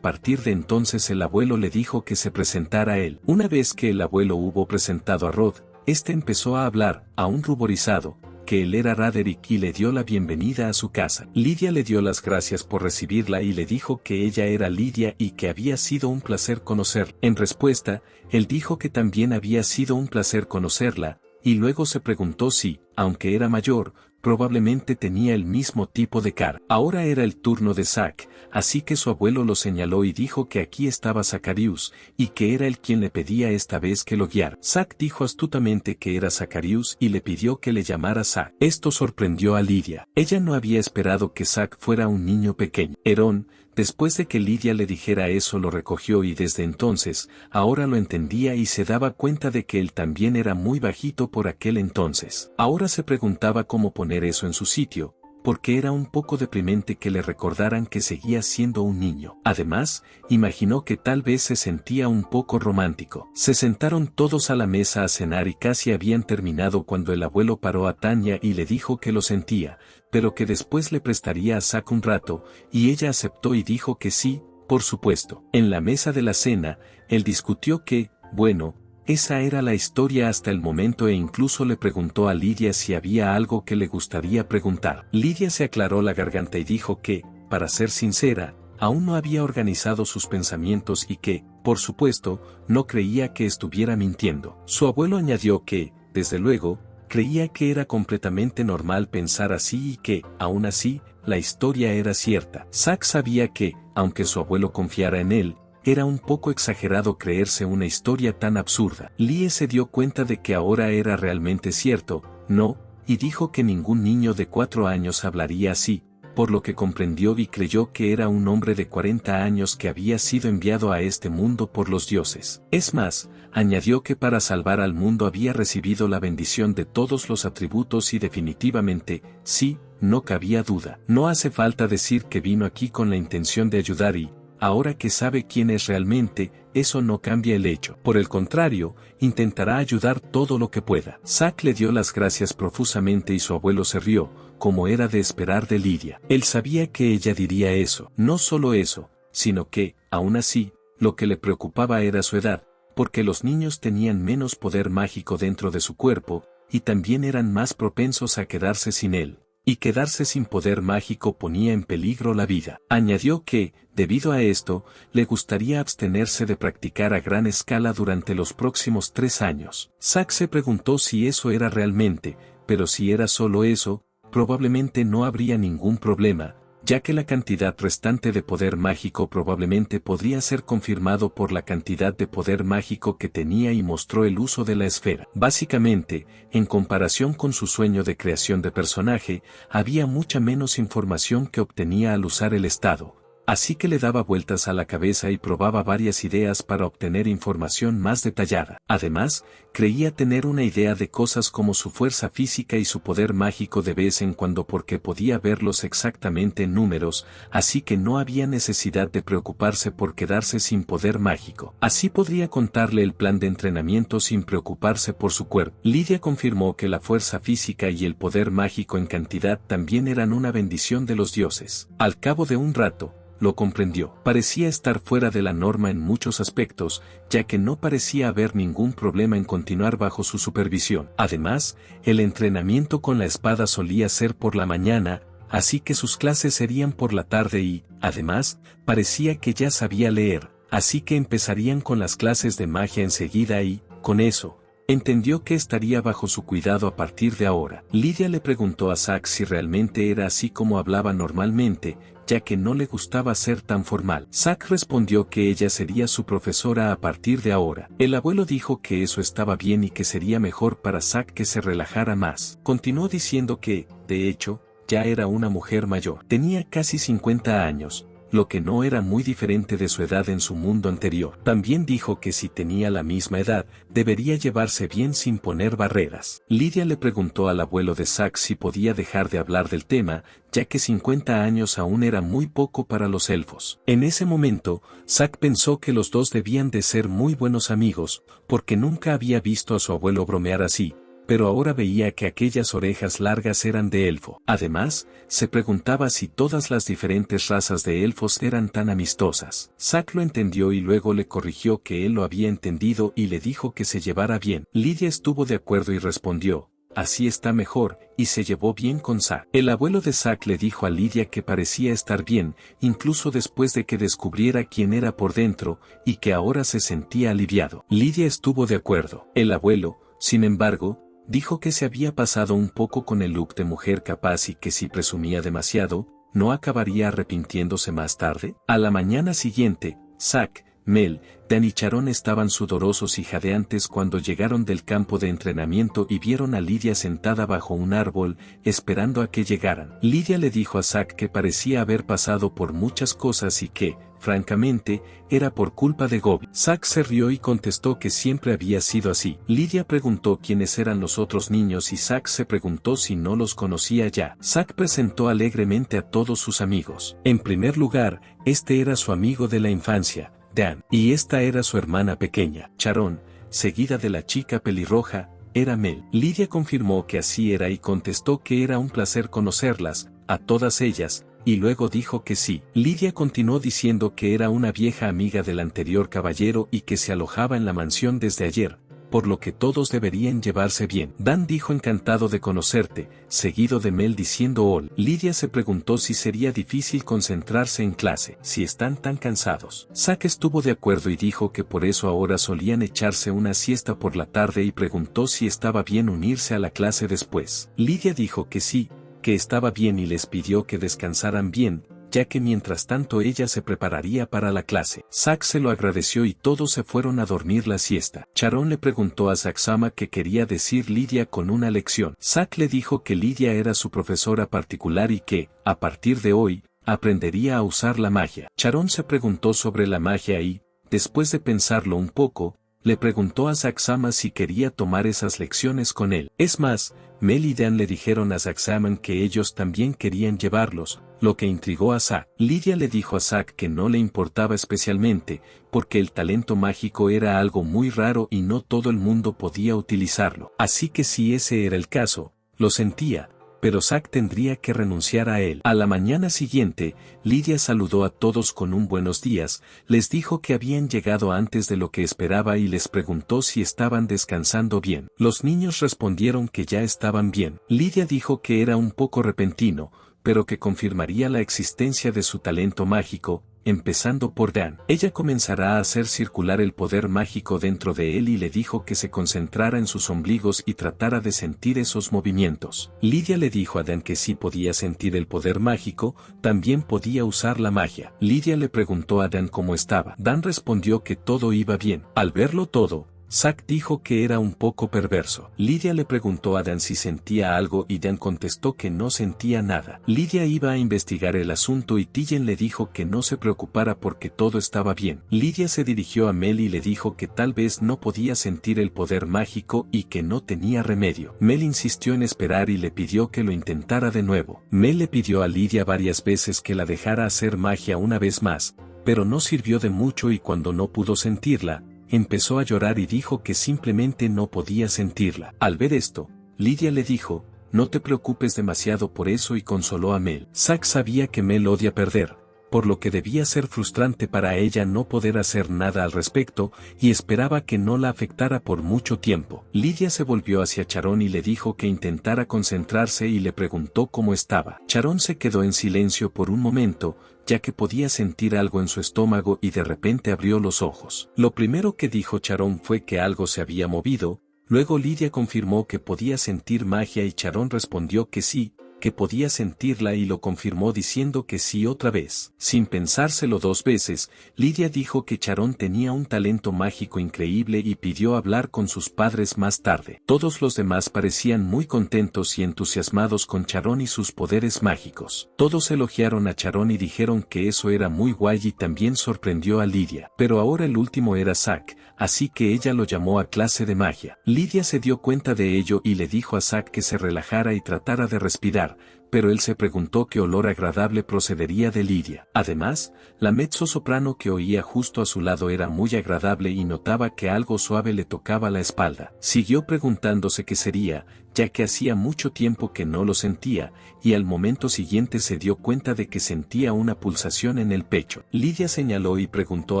A: partir de entonces el abuelo le dijo que se presentara él. Una vez que el abuelo hubo presentado a Rod, este empezó a hablar, aún ruborizado, que él era Roderick y le dio la bienvenida a su casa. Lydia le dio las gracias por recibirla y le dijo que ella era Lydia y que había sido un placer conocerla. En respuesta, él dijo que también había sido un placer conocerla, y luego se preguntó si, aunque era mayor, probablemente tenía el mismo tipo de cara. Ahora era el turno de Zack, así que su abuelo lo señaló y dijo que aquí estaba Zacharius, y que era él quien le pedía esta vez que lo guiara. Zack dijo astutamente que era Zacharius y le pidió que le llamara Zack. Esto sorprendió a Lydia. Ella no había esperado que Zack fuera un niño pequeño. Herón, después de que Lydia le dijera eso, lo recogió y desde entonces, ahora lo entendía y se daba cuenta de que él también era muy bajito por aquel entonces. Ahora se preguntaba cómo poner eso en su sitio, porque era un poco deprimente que le recordaran que seguía siendo un niño. Además, imaginó que tal vez se sentía un poco romántico. Se sentaron todos a la mesa a cenar y casi habían terminado cuando el abuelo paró a Tanya y le dijo que lo sentía, pero que después le prestaría a Zack un rato, y ella aceptó y dijo que sí, por supuesto. En la mesa de la cena, él discutió que, bueno, esa era la historia hasta el momento e incluso le preguntó a Lydia si había algo que le gustaría preguntar. Lydia se aclaró la garganta y dijo que, para ser sincera, aún no había organizado sus pensamientos y que, por supuesto, no creía que estuviera mintiendo. Su abuelo añadió que, desde luego, creía que era completamente normal pensar así y que, aún así, la historia era cierta. Zack sabía que, aunque su abuelo confiara en él, era un poco exagerado creerse una historia tan absurda. Lie se dio cuenta de que ahora era realmente cierto, ¿no? Y dijo que ningún niño de 4 años hablaría así, por lo que comprendió y creyó que era un hombre de 40 años que había sido enviado a este mundo por los dioses. Es más, añadió que para salvar al mundo había recibido la bendición de todos los atributos y definitivamente, sí, no cabía duda. No hace falta decir que vino aquí con la intención de ayudar y, ahora que sabe quién es realmente, eso no cambia el hecho. Por el contrario, intentará ayudar todo lo que pueda. Zack le dio las gracias profusamente y su abuelo se rió, como era de esperar de Lydia. Él sabía que ella diría eso. No solo eso, sino que, aún así, lo que le preocupaba era su edad, porque los niños tenían menos poder mágico dentro de su cuerpo, y también eran más propensos a quedarse sin él. y quedarse sin poder mágico ponía en peligro la vida. Añadió que, debido a esto, le gustaría abstenerse de practicar a gran escala durante los próximos 3 años. Zack se preguntó si eso era realmente, pero si era solo eso, probablemente no habría ningún problema, ya que la cantidad restante de poder mágico probablemente podría ser confirmado por la cantidad de poder mágico que tenía y mostró el uso de la esfera. Básicamente, en comparación con su sueño de creación de personaje, había mucha menos información que obtenía al usar el estado. Así que le daba vueltas a la cabeza y probaba varias ideas para obtener información más detallada. Además, creía tener una idea de cosas como su fuerza física y su poder mágico de vez en cuando porque podía verlos exactamente en números, así que no había necesidad de preocuparse por quedarse sin poder mágico. Así podría contarle el plan de entrenamiento sin preocuparse por su cuerpo. Lidia confirmó que la fuerza física y el poder mágico en cantidad también eran una bendición de los dioses. Al cabo de un rato, lo comprendió. Parecía estar fuera de la norma en muchos aspectos, ya que no parecía haber ningún problema en continuar bajo su supervisión. Además, el entrenamiento con la espada solía ser por la mañana, así que sus clases serían por la tarde y, además, parecía que ya sabía leer, así que empezarían con las clases de magia enseguida y, con eso, entendió que estaría bajo su cuidado a partir de ahora. Lidia le preguntó a Zack si realmente era así como hablaba normalmente, ya que no le gustaba ser tan formal. Zack respondió que ella sería su profesora a partir de ahora. El abuelo dijo que eso estaba bien y que sería mejor para Zack que se relajara más. Continuó diciendo que, de hecho, ya era una mujer mayor. Tenía casi 50 años. Lo que no era muy diferente de su edad en su mundo anterior. También dijo que si tenía la misma edad, debería llevarse bien sin poner barreras. Lidia le preguntó al abuelo de Zack si podía dejar de hablar del tema, ya que 50 años aún era muy poco para los elfos. En ese momento, Zack pensó que los dos debían de ser muy buenos amigos, porque nunca había visto a su abuelo bromear así, pero ahora veía que aquellas orejas largas eran de elfo. Además, se preguntaba si todas las diferentes razas de elfos eran tan amistosas. Zack lo entendió y luego le corrigió que él lo había entendido y le dijo que se llevara bien. Lidia estuvo de acuerdo y respondió, así está mejor, y se llevó bien con Zack. El abuelo de Zack le dijo a Lidia que parecía estar bien, incluso después de que descubriera quién era por dentro, y que ahora se sentía aliviado. Lidia estuvo de acuerdo. El abuelo, sin embargo, dijo que se había pasado un poco con el look de mujer capaz y que si presumía demasiado, ¿no acabaría arrepintiéndose más tarde? A la mañana siguiente, Zack, Mel, Dan y Charon estaban sudorosos y jadeantes cuando llegaron del campo de entrenamiento y vieron a Lidia sentada bajo un árbol, esperando a que llegaran. Lidia le dijo a Zack que parecía haber pasado por muchas cosas y que, francamente, era por culpa de Gobi. Zack se rió y contestó que siempre había sido así. Lidia preguntó quiénes eran los otros niños y Zack se preguntó si no los conocía ya. Zack presentó alegremente a todos sus amigos. En primer lugar, este era su amigo de la infancia, Dan, y esta era su hermana pequeña, Charon, seguida de la chica pelirroja, era Mel. Lidia confirmó que así era y contestó que era un placer conocerlas, a todas ellas, y luego dijo que sí. Lidia continuó diciendo que era una vieja amiga del anterior caballero y que se alojaba en la mansión desde ayer, por lo que todos deberían llevarse bien. Dan dijo encantado de conocerte, seguido de Mel diciendo hola. Lidia se preguntó si sería difícil concentrarse en clase, si están tan cansados. Zack estuvo de acuerdo y dijo que por eso ahora solían echarse una siesta por la tarde y preguntó si estaba bien unirse a la clase después. Lidia dijo que sí, que estaba bien y les pidió que descansaran bien, ya que mientras tanto ella se prepararía para la clase. Zack se lo agradeció y todos se fueron a dormir la siesta. Charon le preguntó a Zack-sama qué quería decir Lidia con una lección. Zack le dijo que Lidia era su profesora particular y que, a partir de hoy, aprendería a usar la magia. Charon se preguntó sobre la magia y, después de pensarlo un poco, le preguntó a Zack-sama si quería tomar esas lecciones con él. Es más, Mel y Dan le dijeron a Zack-sama que ellos también querían llevarlos, lo que intrigó a Zack. Lidia le dijo a Zack que no le importaba especialmente, porque el talento mágico era algo muy raro y no todo el mundo podía utilizarlo. Así que si ese era el caso, lo sentía, pero Zack tendría que renunciar a él. A la mañana siguiente, Lydia saludó a todos con un buenos días, les dijo que habían llegado antes de lo que esperaba y les preguntó si estaban descansando bien. Los niños respondieron que ya estaban bien. Lydia dijo que era un poco repentino, pero que confirmaría la existencia de su talento mágico, empezando por Dan. Ella comenzará a hacer circular el poder mágico dentro de él y le dijo que se concentrara en sus ombligos y tratara de sentir esos movimientos. Lydia le dijo a Dan que si podía sentir el poder mágico, también podía usar la magia. Lydia le preguntó a Dan cómo estaba. Dan respondió que todo iba bien. Al verlo todo, Zack dijo que era un poco perverso. Lydia le preguntó a Dan si sentía algo y Dan contestó que no sentía nada. Lydia iba a investigar el asunto y Tillen le dijo que no se preocupara porque todo estaba bien. Lydia se dirigió a Mel y le dijo que tal vez no podía sentir el poder mágico y que no tenía remedio. Mel insistió en esperar y le pidió que lo intentara de nuevo. Mel le pidió a Lydia varias veces que la dejara hacer magia una vez más, pero no sirvió de mucho y cuando no pudo sentirla, empezó a llorar y dijo que simplemente no podía sentirla. Al ver esto, Lydia le dijo, no te preocupes demasiado por eso y consoló a Mel. Zack sabía que Mel odia perder, por lo que debía ser frustrante para ella no poder hacer nada al respecto, y esperaba que no la afectara por mucho tiempo. Lydia se volvió hacia Charon y le dijo que intentara concentrarse y le preguntó cómo estaba. Charon se quedó en silencio por un momento, ya que podía sentir algo en su estómago y de repente abrió los ojos. Lo primero que dijo Charon fue que algo se había movido, luego Lydia confirmó que podía sentir magia y Charon respondió que sí, que podía sentirla y lo confirmó diciendo que sí otra vez. Sin pensárselo dos veces, Lydia dijo que Charon tenía un talento mágico increíble y pidió hablar con sus padres más tarde. Todos los demás parecían muy contentos y entusiasmados con Charon y sus poderes mágicos. Todos elogiaron a Charon y dijeron que eso era muy guay y también sorprendió a Lydia. Pero ahora el último era Zack, así que ella lo llamó a clase de magia. Lydia se dio cuenta de ello y le dijo a Zack que se relajara y tratara de respirar, pero él se preguntó qué olor agradable procedería de Lydia. Además, la mezzosoprano que oía justo a su lado era muy agradable y notaba que algo suave le tocaba la espalda. Siguió preguntándose qué sería, ya que hacía mucho tiempo que no lo sentía, y al momento siguiente se dio cuenta de que sentía una pulsación en el pecho. Lydia señaló y preguntó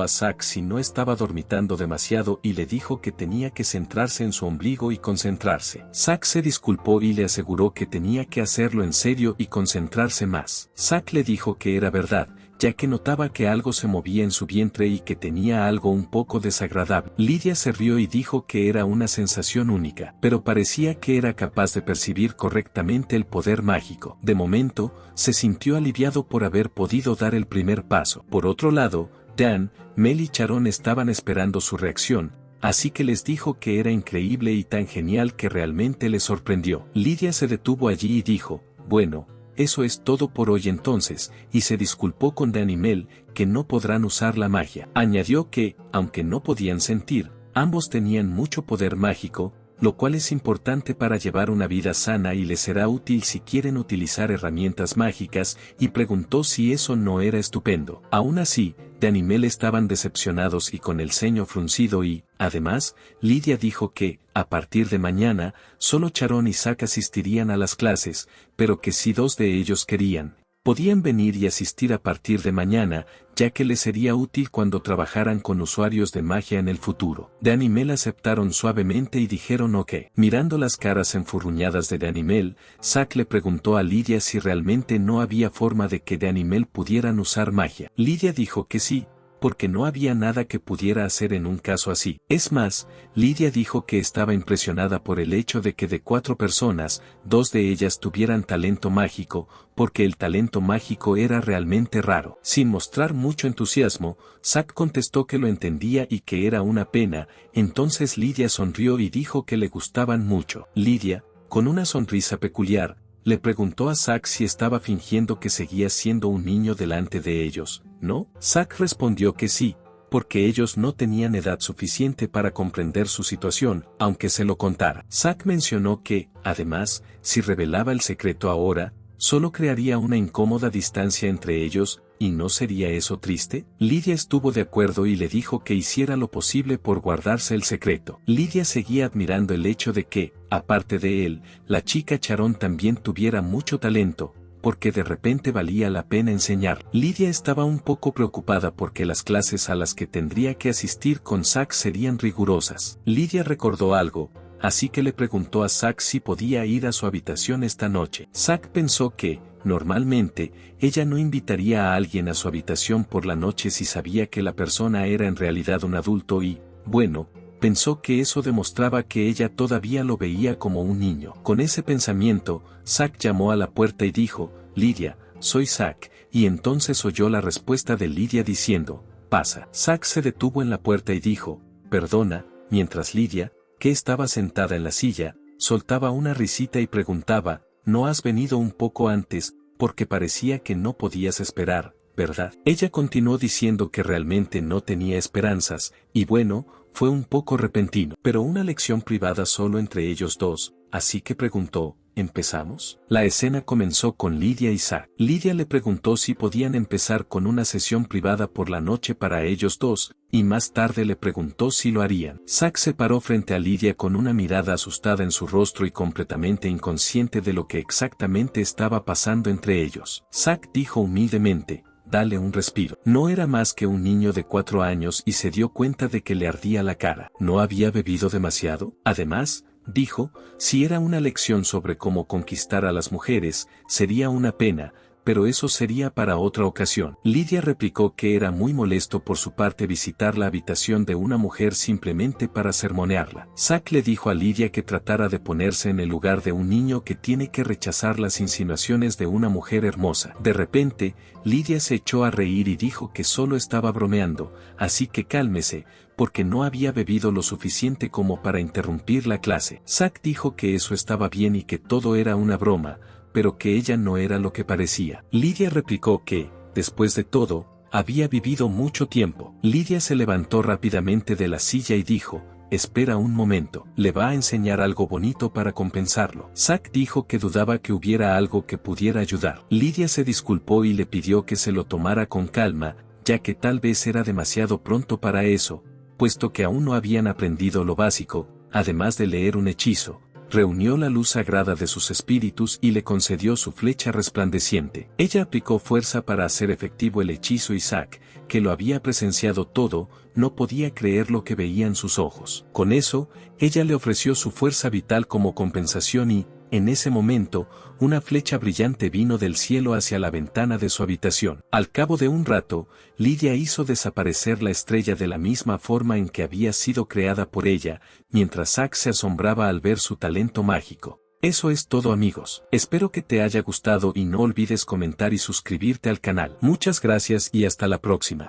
A: a Zack si no estaba dormitando demasiado y le dijo que tenía que centrarse en su ombligo y concentrarse. Zack se disculpó y le aseguró que tenía que hacerlo en serio y concentrarse más. Zack le dijo que era verdad, ya que notaba que algo se movía en su vientre y que tenía algo un poco desagradable. Lydia se rió y dijo que era una sensación única, pero parecía que era capaz de percibir correctamente el poder mágico. De momento, se sintió aliviado por haber podido dar el primer paso. Por otro lado, Dan, Mel y Charon estaban esperando su reacción, así que les dijo que era increíble y tan genial que realmente les sorprendió. Lydia se detuvo allí y dijo, bueno, eso es todo por hoy entonces, y se disculpó con Dan y Mel, que no podrán usar la magia. Añadió que, aunque no podían sentir, ambos tenían mucho poder mágico, lo cual es importante para llevar una vida sana y les será útil si quieren utilizar herramientas mágicas, y preguntó si eso no era estupendo. Aún así, Dan y Mel estaban decepcionados y con el ceño fruncido y, además, Lydia dijo que, a partir de mañana, solo Charon y Zack asistirían a las clases, pero que si dos de ellos querían, podían venir y asistir a partir de mañana, ya que les sería útil cuando trabajaran con usuarios de magia en el futuro. Dan y Mel aceptaron suavemente y dijeron ok. Mirando las caras enfurruñadas de Dan y Mel, Zack le preguntó a Lydia si realmente no había forma de que Dan y Mel pudieran usar magia. Lydia dijo que sí, porque no había nada que pudiera hacer en un caso así. Es más, Lydia dijo que estaba impresionada por el hecho de que de 4 personas, 2 de ellas tuvieran talento mágico, porque el talento mágico era realmente raro. Sin mostrar mucho entusiasmo, Zack contestó que lo entendía y que era una pena, entonces Lydia sonrió y dijo que le gustaban mucho. Lydia, con una sonrisa peculiar, le preguntó a Zack si estaba fingiendo que seguía siendo un niño delante de ellos, ¿no? Zack respondió que sí, porque ellos no tenían edad suficiente para comprender su situación, aunque se lo contara. Zack mencionó que, además, si revelaba el secreto ahora, solo crearía una incómoda distancia entre ellos, ¿y no sería eso triste? Lidia estuvo de acuerdo y le dijo que hiciera lo posible por guardarse el secreto. Lidia seguía admirando el hecho de que, aparte de él, la chica Charón también tuviera mucho talento, porque de repente valía la pena enseñar. Lidia estaba un poco preocupada porque las clases a las que tendría que asistir con Zack serían rigurosas. Lidia recordó algo, así que le preguntó a Zack si podía ir a su habitación esta noche. Zack pensó que, normalmente, ella no invitaría a alguien a su habitación por la noche si sabía que la persona era en realidad un adulto y, bueno, pensó que eso demostraba que ella todavía lo veía como un niño. Con ese pensamiento, Zack llamó a la puerta y dijo, «Lidia, soy Zack», y entonces oyó la respuesta de Lidia diciendo, «Pasa». Zack se detuvo en la puerta y dijo, «Perdona», mientras Lidia, que estaba sentada en la silla, soltaba una risita y preguntaba, «¿No has venido un poco antes, porque parecía que no podías esperar, verdad?» Ella continuó diciendo que realmente no tenía esperanzas, y bueno, fue un poco repentino, pero una lección privada solo entre ellos dos, así que preguntó, ¿empezamos? La escena comenzó con Lidia y Zack. Lidia le preguntó si podían empezar con una sesión privada por la noche para ellos dos, y más tarde le preguntó si lo harían. Zack se paró frente a Lidia con una mirada asustada en su rostro y completamente inconsciente de lo que exactamente estaba pasando entre ellos. Zack dijo humildemente, «Dale un respiro». No era más que un niño de 4 años y se dio cuenta de que le ardía la cara. ¿No había bebido demasiado? Además, dijo, si era una lección sobre cómo conquistar a las mujeres, sería una pena, pero eso sería para otra ocasión. Lidia replicó que era muy molesto por su parte visitar la habitación de una mujer simplemente para sermonearla. Zack le dijo a Lidia que tratara de ponerse en el lugar de un niño que tiene que rechazar las insinuaciones de una mujer hermosa. De repente, Lidia se echó a reír y dijo que solo estaba bromeando, así que cálmese, porque no había bebido lo suficiente como para interrumpir la clase. Zack dijo que eso estaba bien y que todo era una broma, pero que ella no era lo que parecía. Lidia replicó que, después de todo, había vivido mucho tiempo. Lidia se levantó rápidamente de la silla y dijo, «Espera un momento, le va a enseñar algo bonito para compensarlo». Zack dijo que dudaba que hubiera algo que pudiera ayudar. Lidia se disculpó y le pidió que se lo tomara con calma, ya que tal vez era demasiado pronto para eso, puesto que aún no habían aprendido lo básico, además de leer un hechizo. Reunió la luz sagrada de sus espíritus y le concedió su flecha resplandeciente. Ella aplicó fuerza para hacer efectivo el hechizo y Zack, que lo había presenciado todo, no podía creer lo que veían sus ojos. Con eso, ella le ofreció su fuerza vital como compensación y, en ese momento, una flecha brillante vino del cielo hacia la ventana de su habitación. Al cabo de un rato, Lidia hizo desaparecer la estrella de la misma forma en que había sido creada por ella, mientras Zack se asombraba al ver su talento mágico. Eso es todo, amigos. Espero que te haya gustado y no olvides comentar y suscribirte al canal. Muchas gracias y hasta la próxima.